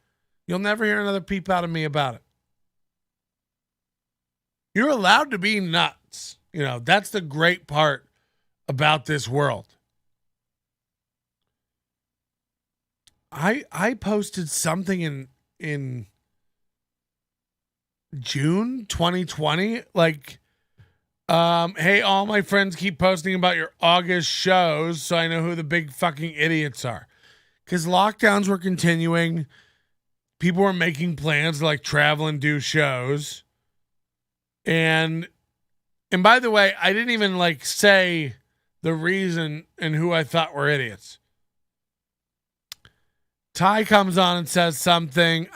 You'll never hear another peep out of me about it. You're allowed to be nuts. You know, that's the great part about this world. I posted something in June 2020, like, hey, all my friends keep posting about your August shows, so I know who the big fucking idiots are. Because lockdowns were continuing. People were making plans to like travel and do shows. And by the way, I didn't even like say the reason and who I thought were idiots. Ty comes on and says something.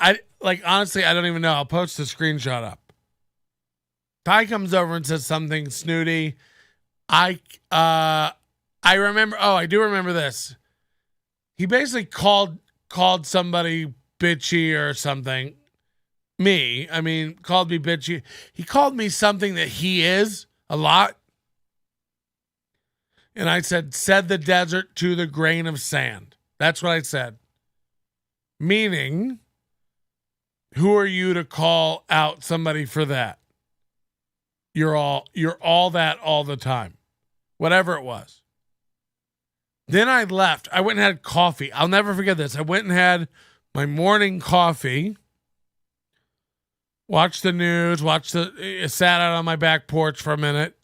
Honestly, I don't even know. I'll post the screenshot up. Ty comes over and says something snooty. I remember. Oh, I do remember this. He basically called somebody bitchy or something. Me. I mean, called me bitchy. He called me something that he is a lot. And I said the desert to the grain of sand. That's what I said. Meaning, who are you to call out somebody for that? You're all that all the time. Whatever it was. Then I left. I went and had coffee. I'll never forget this. I went and had my morning coffee. Watched the news. Sat out on my back porch for a minute.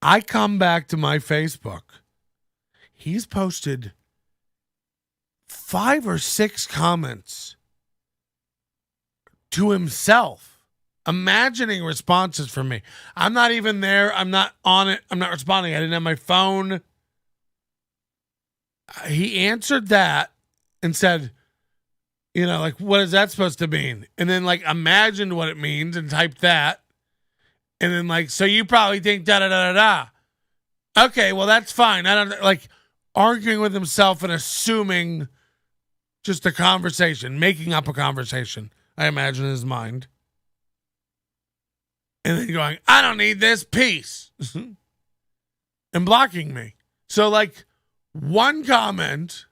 I come back to my Facebook. He's posted 5 or 6 comments to himself, imagining responses from me. I'm not even there. I'm not on it. I'm not responding. I didn't have my phone. He answered that and said, You know, like, what is that supposed to mean? And then, like, imagined what it means and typed that. And then, like, so you probably think da-da-da-da-da. Okay, well, that's fine. I don't, like, arguing with himself and assuming just a conversation, making up a conversation, I imagine in his mind. And then going, I don't need this, peace. And blocking me. So, like, one comment,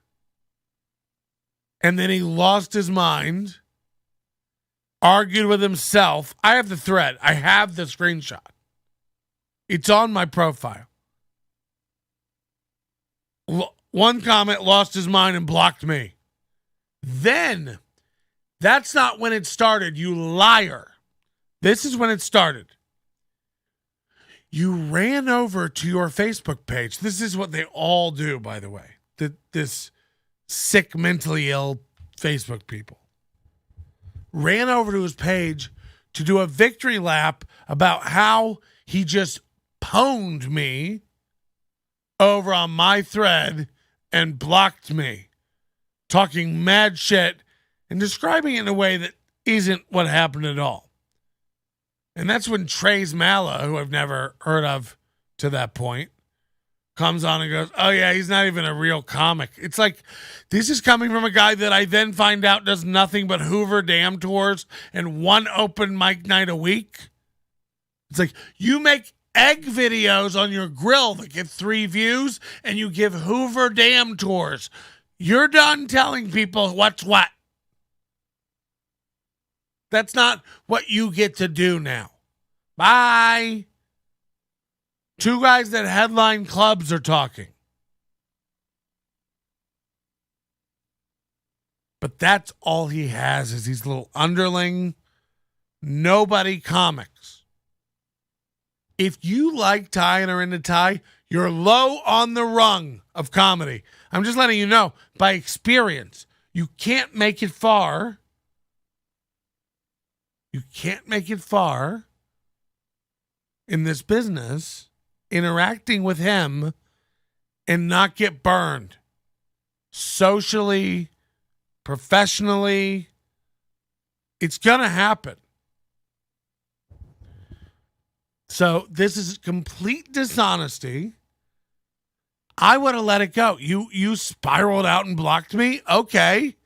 and then he lost his mind, argued with himself. I have the thread. I have the screenshot. It's on my profile. One comment, lost his mind, and blocked me. Then, that's not when it started, you liar. This is when it started. You ran over to your Facebook page. This is what they all do, by the way. This sick, mentally ill Facebook people. Ran over to his page to do a victory lap about how he just pwned me over on my thread and blocked me, talking mad shit and describing it in a way that isn't what happened at all. And that's when Trace Mala, who I've never heard of to that point, comes on and goes, oh yeah, he's not even a real comic. It's like, this is coming from a guy that I then find out does nothing but Hoover Dam tours and one open mic night a week. It's like, you make egg videos on your grill that get 3 views and you give Hoover Dam tours. You're done telling people what's what. That's not what you get to do now. Bye. 2 guys that headline clubs are talking. But that's all he has is these little underling, nobody comics. If you like Ty and are into Ty, you're low on the rung of comedy. I'm just letting you know, by experience, you can't make it far. You can't make it far in this business interacting with him and not get burned socially, professionally. It's going to happen. So this is complete dishonesty. I would have let it go. You spiraled out and blocked me. Okay.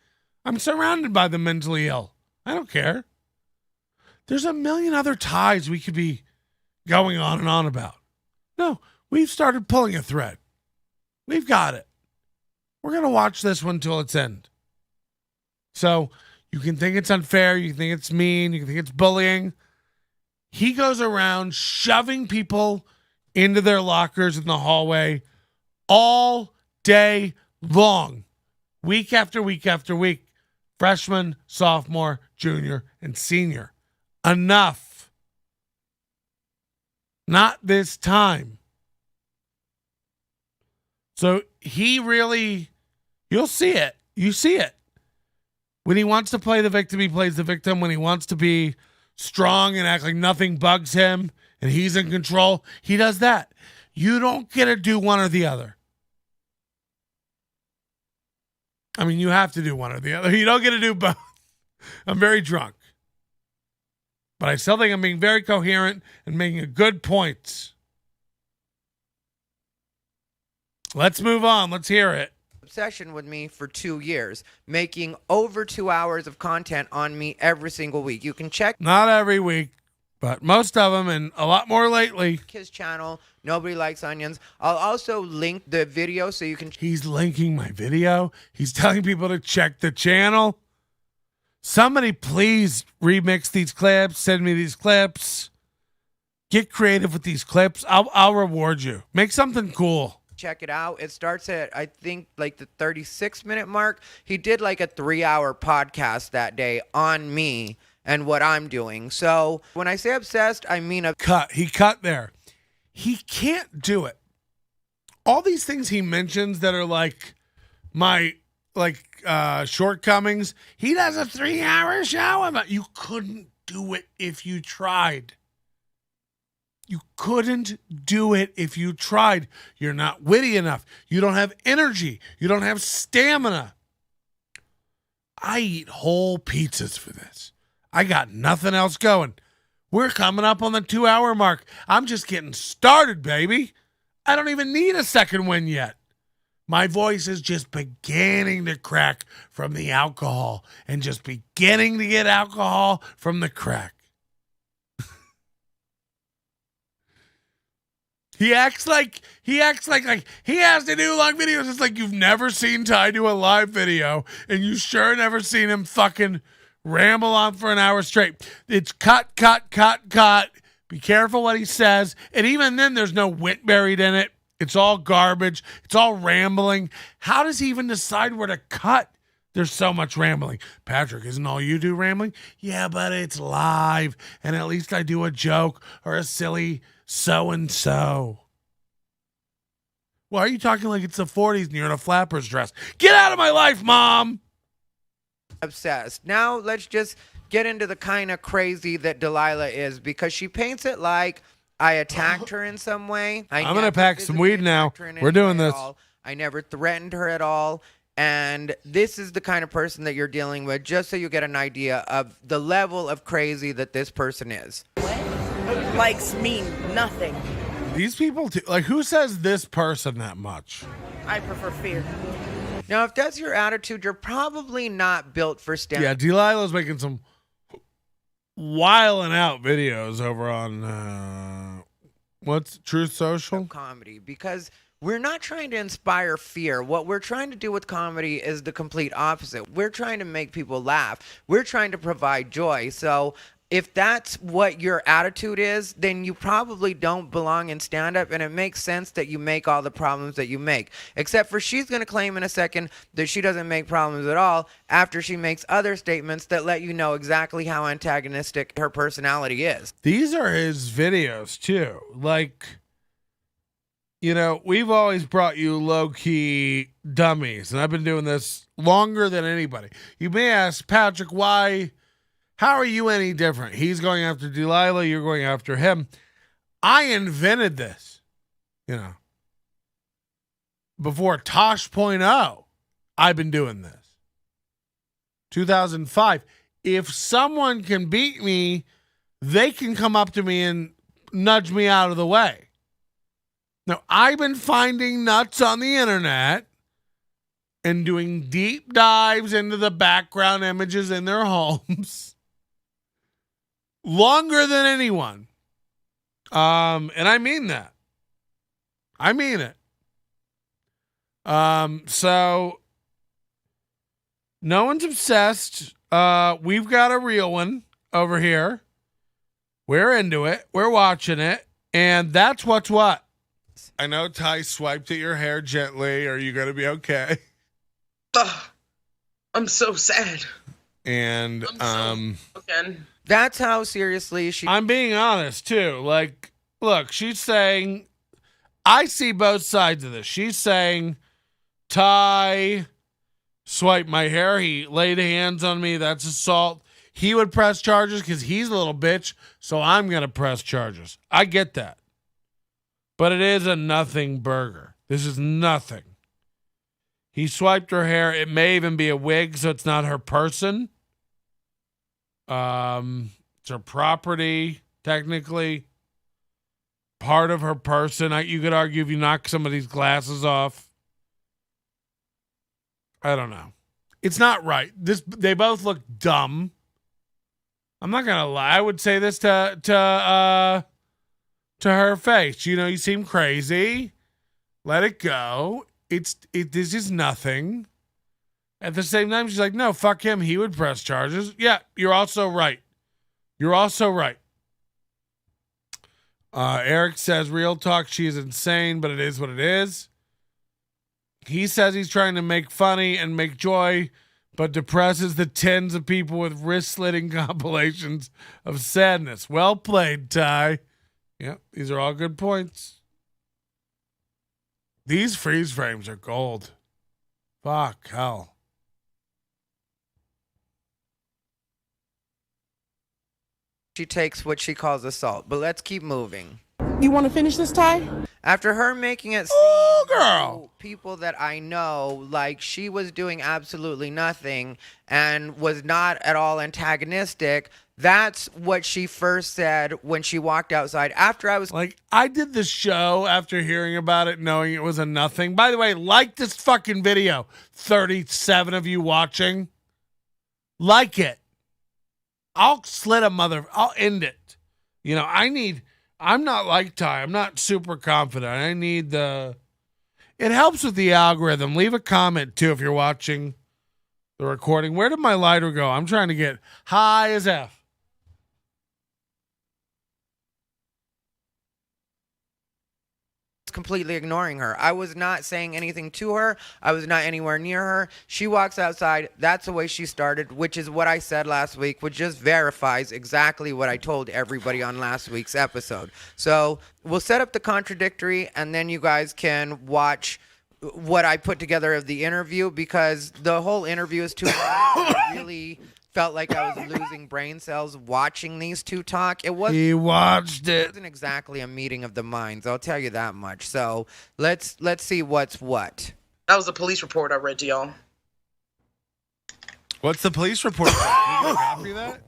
I'm surrounded by the mentally ill. I don't care. There's a million other ties we could be going on and on about. No, we've started pulling a thread. We've got it. We're going to watch this one till its end. So you can think it's unfair. You can think it's mean. You can think it's bullying. He goes around shoving people into their lockers in the hallway all day long, week after week after week. Freshman, sophomore, junior, and senior. Enough. Not this time. So he really, you'll see it. You see it. When he wants to play the victim, he plays the victim. When he wants to be strong and act like nothing bugs him and he's in control, he does that. You don't get to do one or the other. I mean, you have to do one or the other. You don't get to do both. I'm very drunk. But I still think I'm being very coherent and making a good point. Let's move on. Let's hear it. Obsession with me for 2 years, making over 2 hours of content on me every single week. You can check Not every week, but most of them, and a lot more lately. his channel, Nobody Likes Onions. I'll also link the video so you can He's linking my video. He's telling people to check the channel. Somebody please remix these clips. Send me these clips. Get creative with these clips. I'll reward you. Make something cool. check it out. It starts at, I think, like the 36-minute mark. He did like a 3-hour podcast that day on me and what I'm doing. So when I say obsessed, I mean cut. He cut there. He can't do it. All these things he mentions that are like my shortcomings. He does a 3-hour show about. You couldn't do it if you tried. You couldn't do it if you tried. You're not witty enough. You don't have energy. You don't have stamina. I eat whole pizzas for this. I got nothing else going. We're coming up on the 2-hour mark. I'm just getting started, baby. I don't even need a second win yet. My voice is just beginning to crack from the alcohol and just beginning to get alcohol from the crack. He acts like he has to do long videos. It's like you've never seen Ty do a live video, and you sure never seen him fucking ramble on for an hour straight. It's cut. Be careful what he says. And even then, there's no wit buried in it. It's all garbage. It's all rambling. How does he even decide where to cut? There's so much rambling. Patrick, isn't all you do rambling? Yeah, but it's live, and at least I do a joke or a silly so-and-so. Why are you talking like it's the 40s and you're in a flapper's dress? Get out of my life, Mom! Obsessed. Now let's just get into the kind of crazy that Delilah is, because she paints it like I attacked her in some way. I'm going to pack some weed now. We're doing this. I never threatened her at all. And this is the kind of person that you're dealing with, just so you get an idea of the level of crazy that this person is. Likes mean nothing. These people, like, who says this person that much? I prefer fear. Now, if that's your attitude, you're probably not built for stand-up. Yeah, Delilah's making some wiling out videos over on, what's Truth Social? Comedy, because we're not trying to inspire fear. What we're trying to do with comedy is the complete opposite. We're trying to make people laugh. We're trying to provide joy. So if that's what your attitude is, then you probably don't belong in stand-up, and it makes sense that you make all the problems that you make. Except for she's going to claim in a second that she doesn't make problems at all after she makes other statements that let you know exactly how antagonistic her personality is. These are his videos, too. Like, you know, we've always brought you low-key dummies, and I've been doing this longer than anybody. You may ask, Patrick, why... How are you any different? He's going after Delilah. You're going after him. I invented this, you know. Before Tosh.0, I've been doing this. 2005. If someone can beat me, they can come up to me and nudge me out of the way. Now, I've been finding nuts on the internet and doing deep dives into the background images in their homes. Longer than anyone. And I mean that. I mean it. So no one's obsessed. We've got a real one over here. We're into it. We're watching it. And that's what's what. I know Ty swiped at your hair gently. Are you going to be okay? I'm so sad. And again. That's how seriously she... I'm being honest, too. Like, look, she's saying... I see both sides of this. She's saying, Ty swiped my hair. He laid hands on me. That's assault. He would press charges because he's a little bitch, so I'm going to press charges. I get that. But it is a nothing burger. This is nothing. He swiped her hair. It may even be a wig, so it's not her person. It's her property, technically. Part of her person. You could argue if you knock somebody's glasses off. I don't know. It's not right. They both look dumb. I'm not gonna lie. I would say this to her face. You know, you seem crazy. Let it go. This is nothing. At the same time, she's like, no, fuck him. He would press charges. Yeah, you're also right. You're also right. Eric says, real talk, she is insane, but it is what it is. He says he's trying to make funny and make joy, but depresses the tens of people with wrist-slitting compilations of sadness. Well played, Ty. Yep, these are all good points. These freeze frames are gold. Fuck, hell. She takes what she calls assault, but let's keep moving. You want to finish this, Ty? After her making it Oh, seem girl. to people that I know like she was doing absolutely nothing and was not at all antagonistic, that's what she first said when she walked outside. After I was Like, I did the show after hearing about it, knowing it was a nothing. By the way, like this fucking video. 37 of you watching. Like it. I'll end it. You know, I'm not like Ty. I'm not super confident. I need it helps with the algorithm. Leave a comment too if you're watching the recording. Where did my lighter go? I'm trying to get high as F. completely ignoring her. I was not saying anything to her. I was not anywhere near her. She walks outside. That's the way she started, which is what I said last week, which just verifies exactly what I told everybody on last week's episode. So we'll set up the contradictory, and then you guys can watch what I put together of the interview, because the whole interview is too long. I really felt like I was losing brain cells watching these two talk. He watched it. It wasn't exactly a meeting of the minds, I'll tell you that much. So let's see what's what. That was the police report I read to y'all. What's the police report? Can you copy that?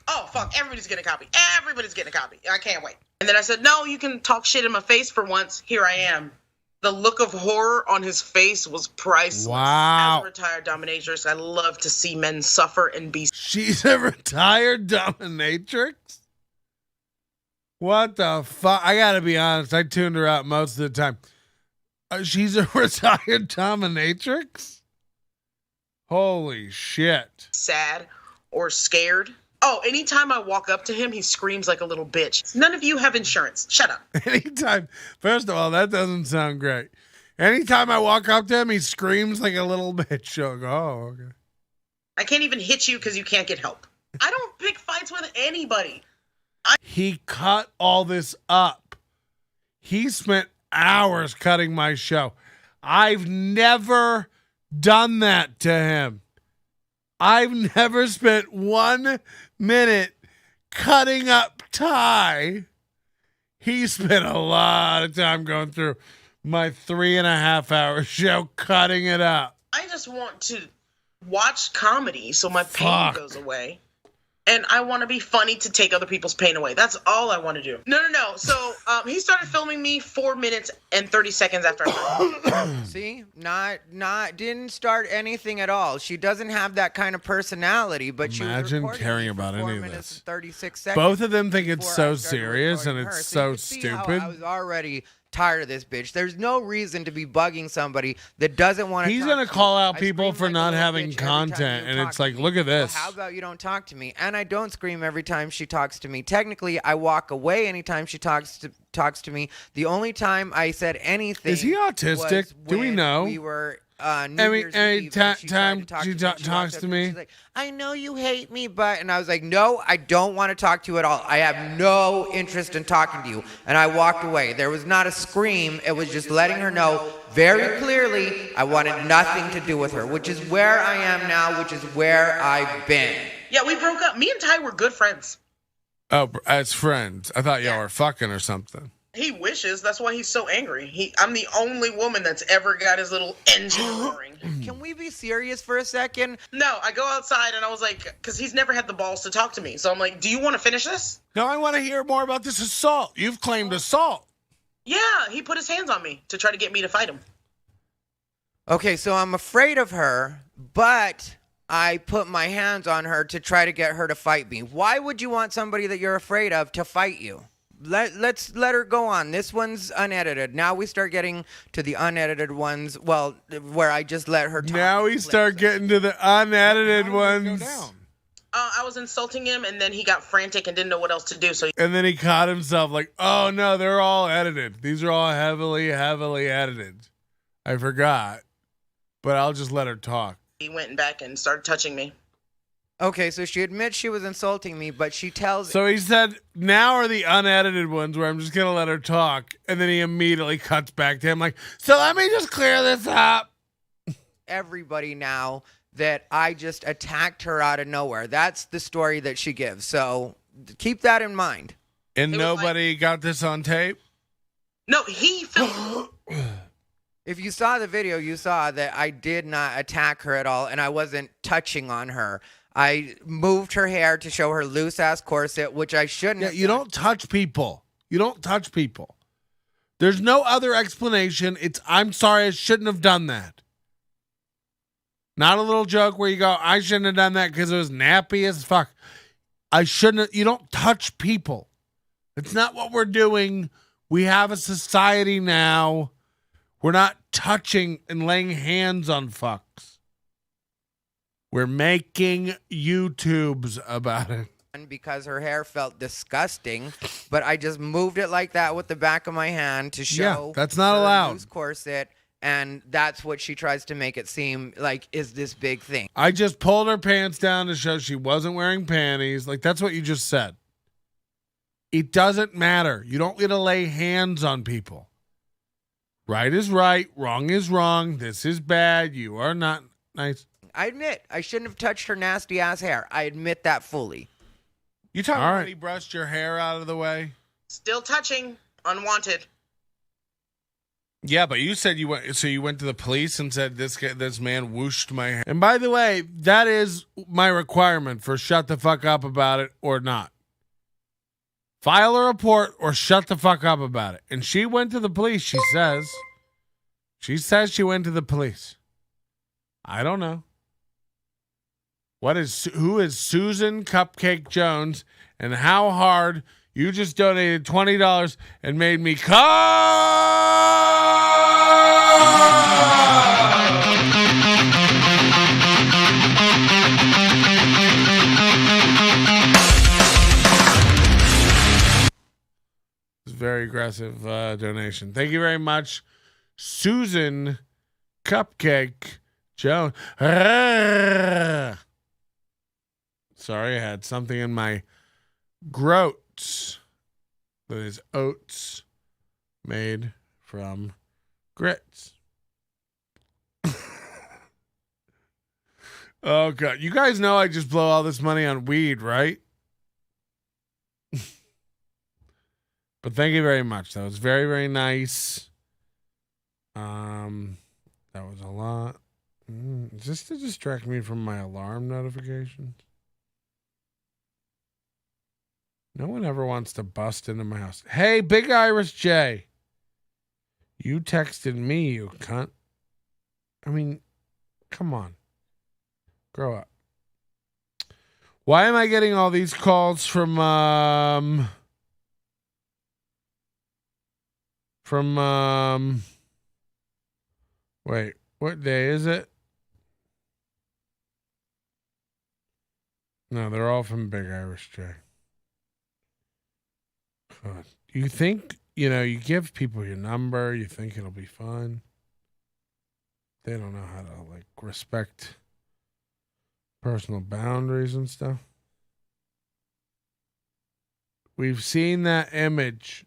Oh, fuck. Everybody's getting a copy. Everybody's getting a copy. I can't wait. And then I said, no, you can talk shit in my face for once. Here I am. The look of horror on his face was priceless. Wow. As a retired dominatrix, I love to see men suffer and be... She's a retired dominatrix? What the fuck? I gotta be honest, I tuned her out most of the time. She's a retired dominatrix? Holy shit. sad or scared. Oh, anytime I walk up to him, he screams like a little bitch. None of you have insurance. Shut up. Anytime. First of all, that doesn't sound great. Anytime I walk up to him, he screams like a little bitch. Oh, okay. I can't even hit you because you can't get help. I don't pick fights with anybody. He cut all this up. He spent hours cutting my show. I've never done that to him. I've never spent 1 minute cutting up Ty. He spent a lot of time going through my 3.5 hour show, cutting it up. I just want to watch comedy so my pain goes away. And I want to be funny to take other people's pain away. That's all I want to do. No. So he started filming me 4 minutes and 30 seconds after I started. See, didn't start anything at all. She doesn't have that kind of personality, but Imagine she caring about any of 4 minutes this. and 36 seconds. Both of them think it's before so I started serious and recording it's her. so you can see how stupid. I was already tired of this bitch. There's no reason to be bugging somebody that doesn't want to. He's going to call out I people scream for like a not little having bitch every time content, you and talk it's to like, me. look at this. Well, how about you don't talk to me? And I don't scream every time she talks to me. Technically, I walk away anytime she talks to me. The only time I said anything Is he autistic? was Do we when know? We were New Every Year's Eve, and she time tried to she talk to me. talks walked to up me. and she's like, I know you hate me, but... And I was like, no, I don't want to talk to you at all. I have no interest in talking to you. And I walked away. There was not a scream. It was just letting her know very clearly I wanted nothing to do with her, which is where I am now, which is where I've been. Yeah, we broke up. Me and Ty were good friends. Oh, as friends. I thought y'all were fucking or something. He wishes. That's why he's so angry. I'm the only woman that's ever got his little engine roaring. Can we be serious for a second? No, I go outside and I was like, because he's never had the balls to talk to me. So I'm like, do you want to finish this? No, I want to hear more about this assault. You've claimed assault. Yeah, he put his hands on me to try to get me to fight him. Okay, so I'm afraid of her, but I put my hands on her to try to get her to fight me. Why would you want somebody that you're afraid of to fight you? Let's let her go on. This one's unedited. Now we start getting to the unedited ones. Well, where I just let her talk. Now we start getting to the unedited ones. I was insulting him, and then he got frantic and didn't know what else to do. So And then he caught himself like, oh no, they're all edited. These are all heavily edited. I forgot. But I'll just let her talk. he went back and started touching me. Okay, so she admits she was insulting me, but she tells... So he said, now are the unedited ones where I'm just going to let her talk. And then he immediately cuts back to him like, so let me just clear this up. everybody now that I just attacked her out of nowhere. That's the story that she gives. So keep that in mind. And nobody got this on tape? No, he filmed. If you saw the video, you saw that I did not attack her at all, and I wasn't touching on her. I moved her hair to show her loose ass corset, which I shouldn't. Yeah, have you done. don't touch people. You don't touch people. There's no other explanation. It's, I'm sorry, I shouldn't have done that. Not a little joke where you go, I shouldn't have done that because it was nappy as fuck. I shouldn't have, you don't touch people. It's not what we're doing. We have a society now. We're not touching and laying hands on fucks. We're making YouTubes about it. Because her hair felt disgusting, but I just moved it like that with the back of my hand to show. Yeah, that's not her allowed. loose corset, and that's what she tries to make it seem like is this big thing. I just pulled her pants down to show she wasn't wearing panties. Like, that's what you just said. It doesn't matter. You don't get to lay hands on people. Right is right. Wrong is wrong. This is bad. You are not nice. I admit I shouldn't have touched her nasty ass hair. I admit that fully. You talking All about right. when he brushed your hair out of the way? Still touching. Unwanted. Yeah, but you said you went. So you went to the police and said this man whooshed my hair. And by the way, that is my requirement for shut the fuck up about it or not. File a report or shut the fuck up about it. And she went to the police. She says she went to the police. I don't know. Who is Susan Cupcake Jones, and how hard you just donated $20 and made me come? It's a very aggressive donation. Thank you very much, Susan Cupcake Jones. Sorry, I had something in my groats. That is oats made from grits. Oh, God. You guys know I just blow all this money on weed, right? But thank you very much. That was very, very nice. That was a lot. Is this to distract me from my alarm notifications? No one ever wants to bust into my house. Hey, Big Iris J. You texted me, you cunt. I mean, come on. Grow up. Why am I getting all these calls from wait, what day is it? No, they're all from Big Irish J. God. You think, you give people your number, you think it'll be fun. They don't know how to, respect personal boundaries and stuff. We've seen that image,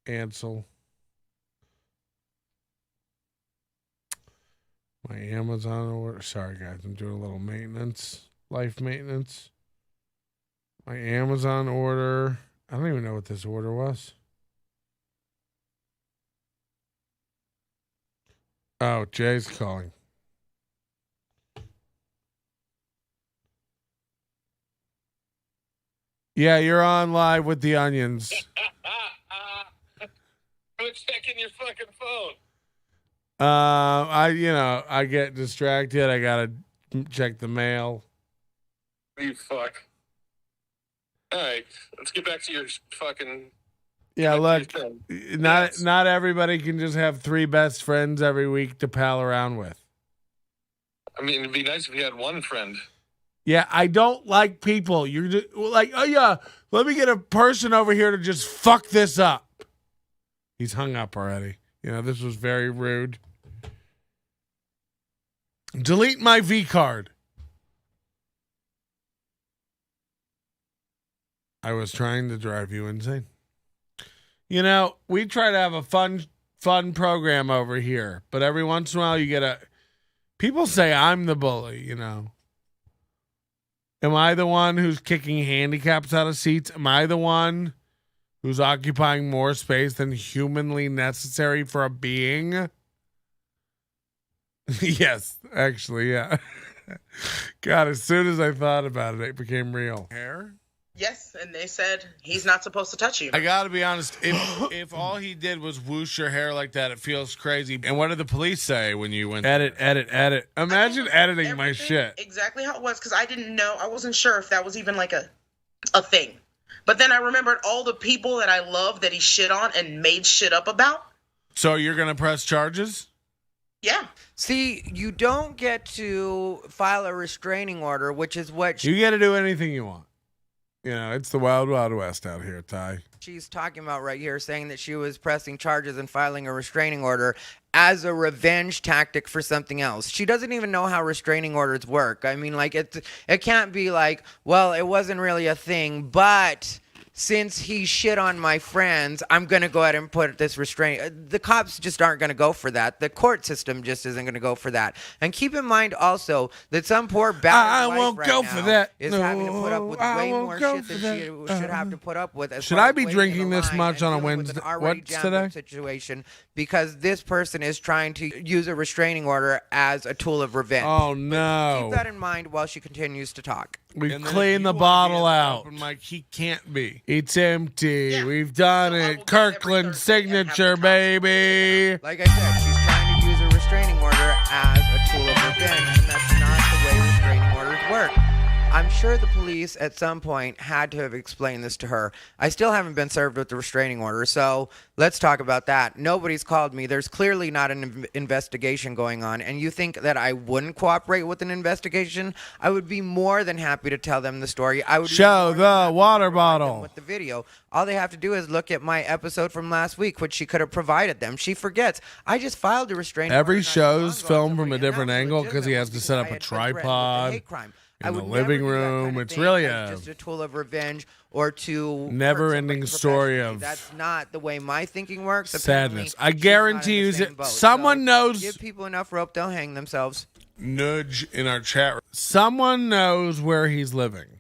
Ansel. My Amazon order. Sorry, guys. I'm doing a little maintenance. Life maintenance. My Amazon order. I don't even know what this order was. Oh, Jay's calling. Yeah, you're on live with the onions. Who's checking your fucking phone? I get distracted. I gotta check the mail. You fuck. All right, let's get back to your fucking. Yeah, look, Yes. not everybody can just have 3 best friends every week to pal around with. I mean, it'd be nice if you had one friend. Yeah, I don't like people. You're just like, oh yeah, let me get a person over here to just fuck this up. He's hung up already. This was very rude. Delete my V card. I was trying to drive you insane. We try to have a fun program over here, but every once in a while you get people say I'm the bully, Am I the one who's kicking handicaps out of seats? Am I the one who's occupying more space than humanly necessary for a being? Yes, actually, yeah. God, as soon as I thought about it, it became real. Hair? Yes, and they said he's not supposed to touch you. I gotta be honest, if all he did was whoosh your hair like that, it feels crazy. And what did the police say when you went edit? Imagine editing my shit. Exactly how it was, because I didn't know. I wasn't sure if that was even like a thing. But then I remembered all the people that I love that he shit on and made shit up about. So you're gonna press charges? Yeah. See, you don't get to file a restraining order, which is what You get to do anything you want. You know, it's the wild, wild west out here, Ty. she's talking about right here, saying that she was pressing charges and filing a restraining order as a revenge tactic for something else. She doesn't even know how restraining orders work. I mean, like, it can't be like, well, it wasn't really a thing, but since he shit on my friends, I'm going to go ahead and put this restraint. The cops just aren't going to go for that. The court system just isn't going to go for that. And keep in mind also that some poor battered wife right now is having to put up with way more shit than she should have to put up with. Should I be drinking this much on a Wednesday? What's today? Situation because this person is trying to use a restraining order as a tool of revenge. Oh, no. Keep that in mind while she continues to talk. We've cleaned the bottle out. Like, he can't be. It's empty. Yeah. We've done it. Kirkland signature, baby. Like I said, she's trying to use a restraining order as a tool of revenge, and that's not the way restraining orders work. I'm sure the police at some point had to have explained this to her. I still haven't been served with the restraining order, so let's talk about that. Nobody's called me. There's clearly not an investigation going on, and you think that I wouldn't cooperate with an investigation? I would be more than happy to tell them the story. I would show the water bottle with the video. All they have to do is look at my episode from last week, which she could have provided them. She forgets. I just filed a restraining order. Every show's filmed from a different angle because he has to set up a tripod in the living room. It's really just a tool of revenge or to never-ending story of that's not the way my thinking works. Sadness. I guarantee you, someone knows. Give people enough rope, they'll hang themselves. Nudge in our chat room. Someone knows where he's living,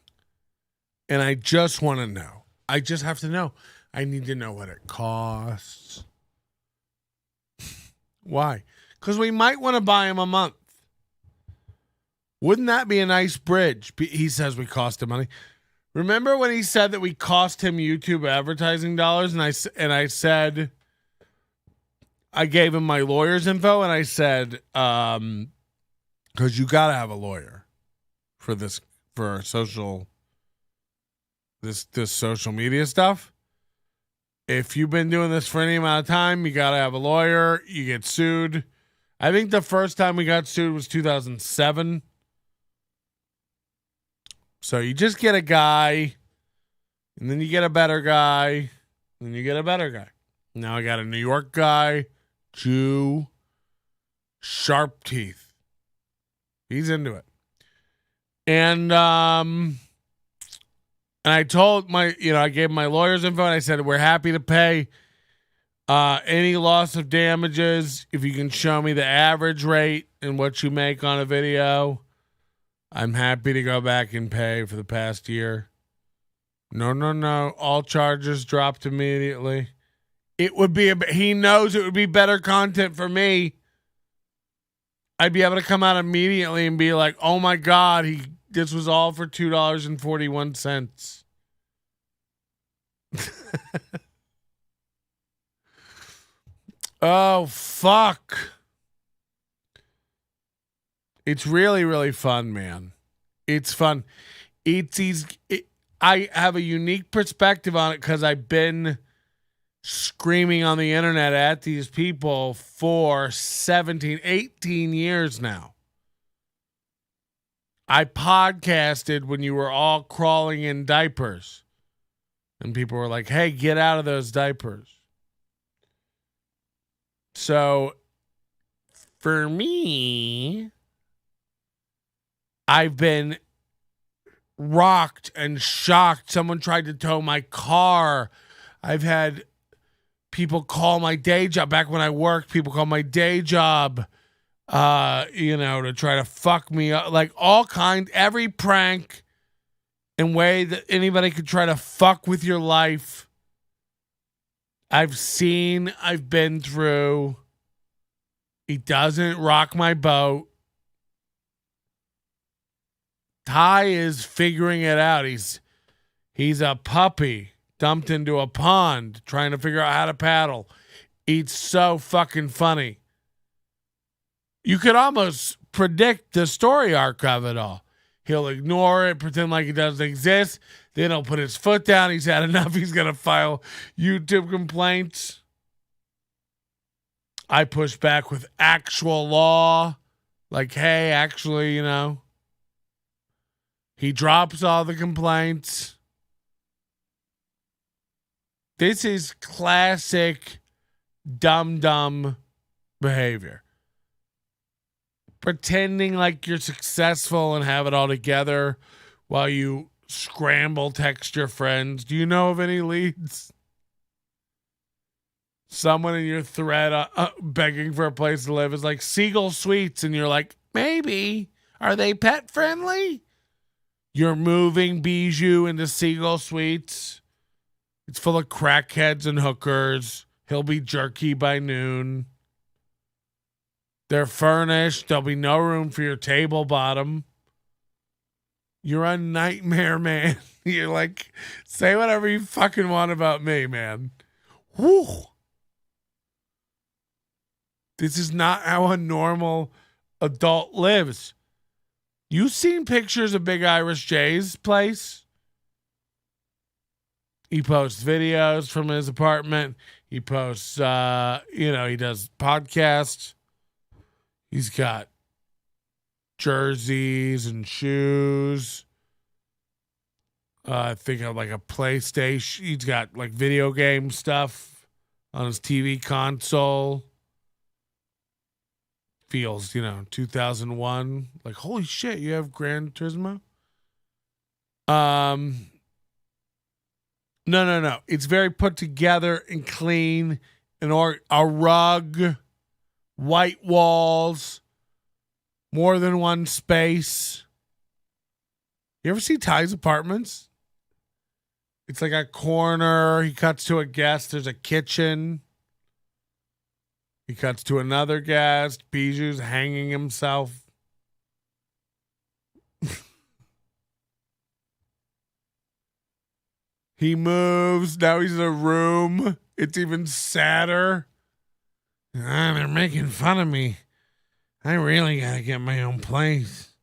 and I just want to know. I just have to know. I need to know what it costs. Why? Because we might want to buy him a month. Wouldn't that be a nice bridge? He says we cost him money. Remember when he said that we cost him YouTube advertising dollars? And I said, I gave him my lawyer's info, and I said, because you got to have a lawyer for this, for social, this social media stuff. If you've been doing this for any amount of time, you got to have a lawyer. You get sued. I think the first time we got sued was 2007. So you just get a guy, and then you get a better guy, and then you get a better guy. Now I got a New York guy, Jew, sharp teeth. He's into it. And I told I gave my lawyer's info, and I said, we're happy to pay any loss of damages if you can show me the average rate and what you make on a video. I'm happy to go back and pay for the past year. No. All charges dropped immediately. It would be, he knows it would be better content for me. I'd be able to come out immediately and be like, oh my God, this was all for $2.41. Oh, fuck. It's really, really fun, man. It's fun. I have a unique perspective on it because I've been screaming on the internet at these people for 17, 18 years now. I podcasted when you were all crawling in diapers. And people were like, hey, get out of those diapers. So, for me, I've been rocked and shocked. Someone tried to tow my car. I've had people call my day job. Back when I worked, people call my day job, to try to fuck me up. Like all kinds, every prank and way that anybody could try to fuck with your life. I've been through. He doesn't rock my boat. Ty is figuring it out. He's a puppy dumped into a pond trying to figure out how to paddle. It's so fucking funny. You could almost predict the story arc of it all. He'll ignore it, pretend like it doesn't exist. Then he'll put his foot down. He's had enough. He's going to file YouTube complaints. I push back with actual law. Like, hey, actually, you know. He drops all the complaints. This is classic dumb behavior. Pretending like you're successful and have it all together while you scramble text your friends. Do you know of any leads? Someone in your thread begging for a place to live is like Seagull Suites, and you're like, maybe. Are they pet friendly? You're moving Bijou into Seagull Suites. It's full of crackheads and hookers. He'll be jerky by noon. They're furnished. There'll be no room for your table bottom. You're a nightmare, man. You're like, say whatever you fucking want about me, man. Whew. This is not how a normal adult lives. You seen pictures of Big Irish J's place? He posts videos from his apartment. He posts, he does podcasts. He's got jerseys and shoes. I think of like a PlayStation. He's got like video game stuff on his TV console. Feels, 2001. Like, holy shit, you have Gran Turismo? No. It's very put together and clean. A rug, white walls, more than one space. You ever see Ty's apartments? It's like a corner. He cuts to a guest. There's a kitchen. He cuts to another guest. Bijou's hanging himself. He moves. Now he's in a room. It's even sadder. They're making fun of me. I really got to get my own place.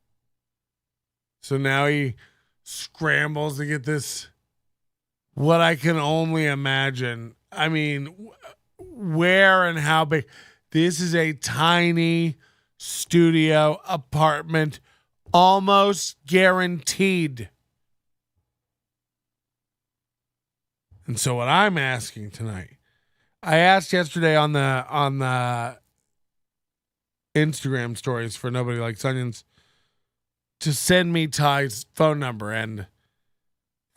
So now he scrambles to get this, what I can only imagine. I mean, where and how big. This is a tiny studio apartment, almost guaranteed. And so what I'm asking tonight, I asked yesterday on the Instagram stories for Nobody Likes Onions to send me Ty's phone number, and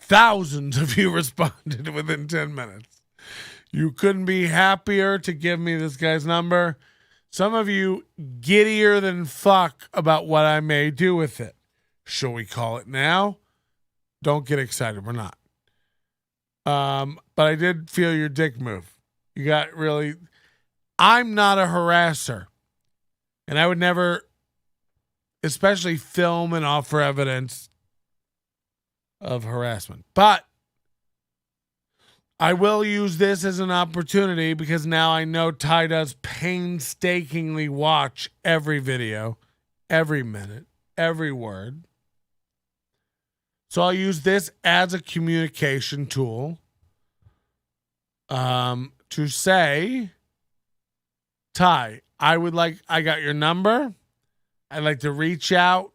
thousands of you responded within 10 minutes. You couldn't be happier to give me this guy's number. Some of you giddier than fuck about what I may do with it. Shall we call it now? Don't get excited. We're not. But I did feel your dick move. You got really... I'm not a harasser. And I would never, especially film and offer evidence of harassment. But I will use this as an opportunity because now I know Ty does painstakingly watch every video, every minute, every word. So I'll use this as a communication tool to say, Ty, I got your number. I'd like to reach out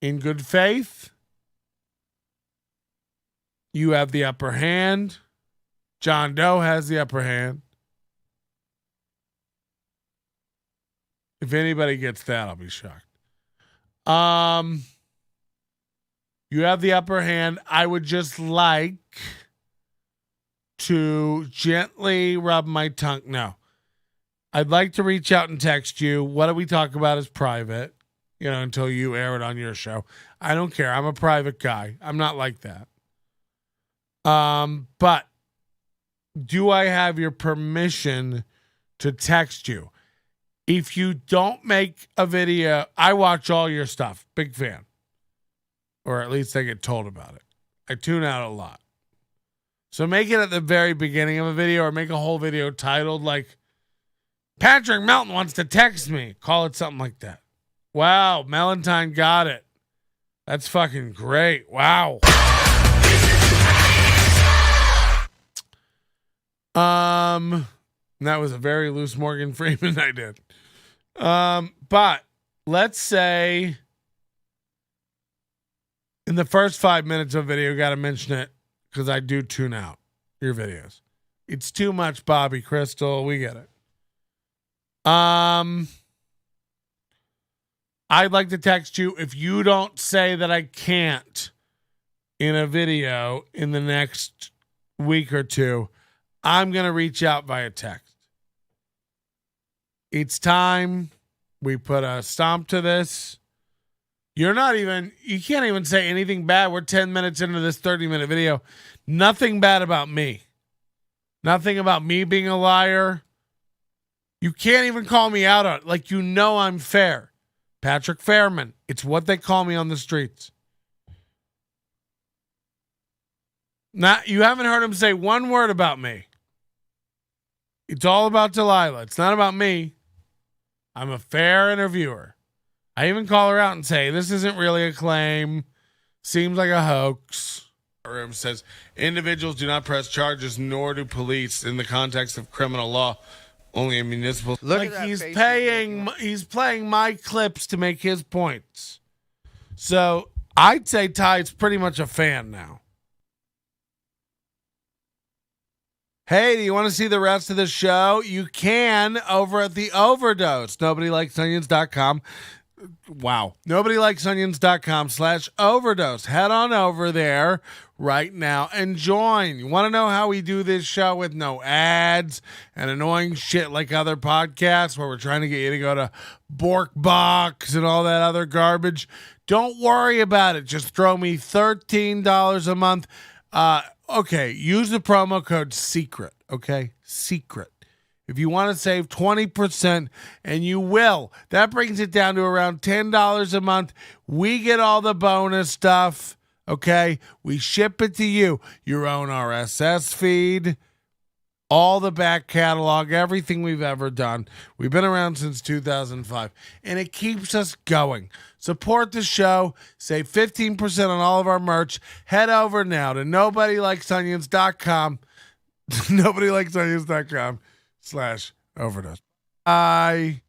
in good faith. You have the upper hand. John Doe has the upper hand. If anybody gets that, I'll be shocked. You have the upper hand. I would just like to gently rub my tongue. No. I'd like to reach out and text you. What we talk about is private, until you air it on your show. I don't care. I'm a private guy. I'm not like that. But do I have your permission to text you? If you don't make a video, I watch all your stuff. Big fan. Or at least I get told about it. I tune out a lot. So make it at the very beginning of a video or make a whole video titled like, Patrick Melton wants to text me. Call it something like that. Wow, Melantine got it. That's fucking great. Wow. That was a very loose Morgan Freeman I did. But let's say in the first 5 minutes of a video, got to mention it because I do tune out your videos. It's too much, Bobby Crystal. We get it. I'd like to text you if you don't say that I can't in a video in the next week or two. I'm going to reach out via text. It's time we put a stomp to this. You can't even say anything bad. We're 10 minutes into this 30-minute video. Nothing bad about me. Nothing about me being a liar. You can't even call me out on it. Like, you know I'm fair. Patrick Fairman. It's what they call me on the streets. You haven't heard him say one word about me. It's all about Delilah. It's not about me. I'm a fair interviewer. I even call her out and say, this isn't really a claim. Seems like a hoax. Room says, individuals do not press charges, nor do police in the context of criminal law. Only a municipal. Look like at that he's playing my clips to make his points. So I'd say Ty's pretty much a fan now. Hey, do you want to see the rest of the show? You can over at the Overdose. NobodyLikesOnions.com. Wow. NobodyLikesOnions.com/overdose. Head on over there right now and join. You want to know how we do this show with no ads and annoying shit like other podcasts where we're trying to get you to go to BorkBox and all that other garbage? Don't worry about it. Just throw me $13 a month. Okay, use the promo code SECRET, okay? SECRET. If you want to save 20%, and you will, that brings it down to around $10 a month. We get all the bonus stuff, okay? We ship it to you. Your own RSS feed, all the back catalog, everything we've ever done. We've been around since 2005, and it keeps us going. Support the show. Save 15% on all of our merch. Head over now to NobodyLikesOnions.com. NobodyLikesOnions.com/overdose. Bye.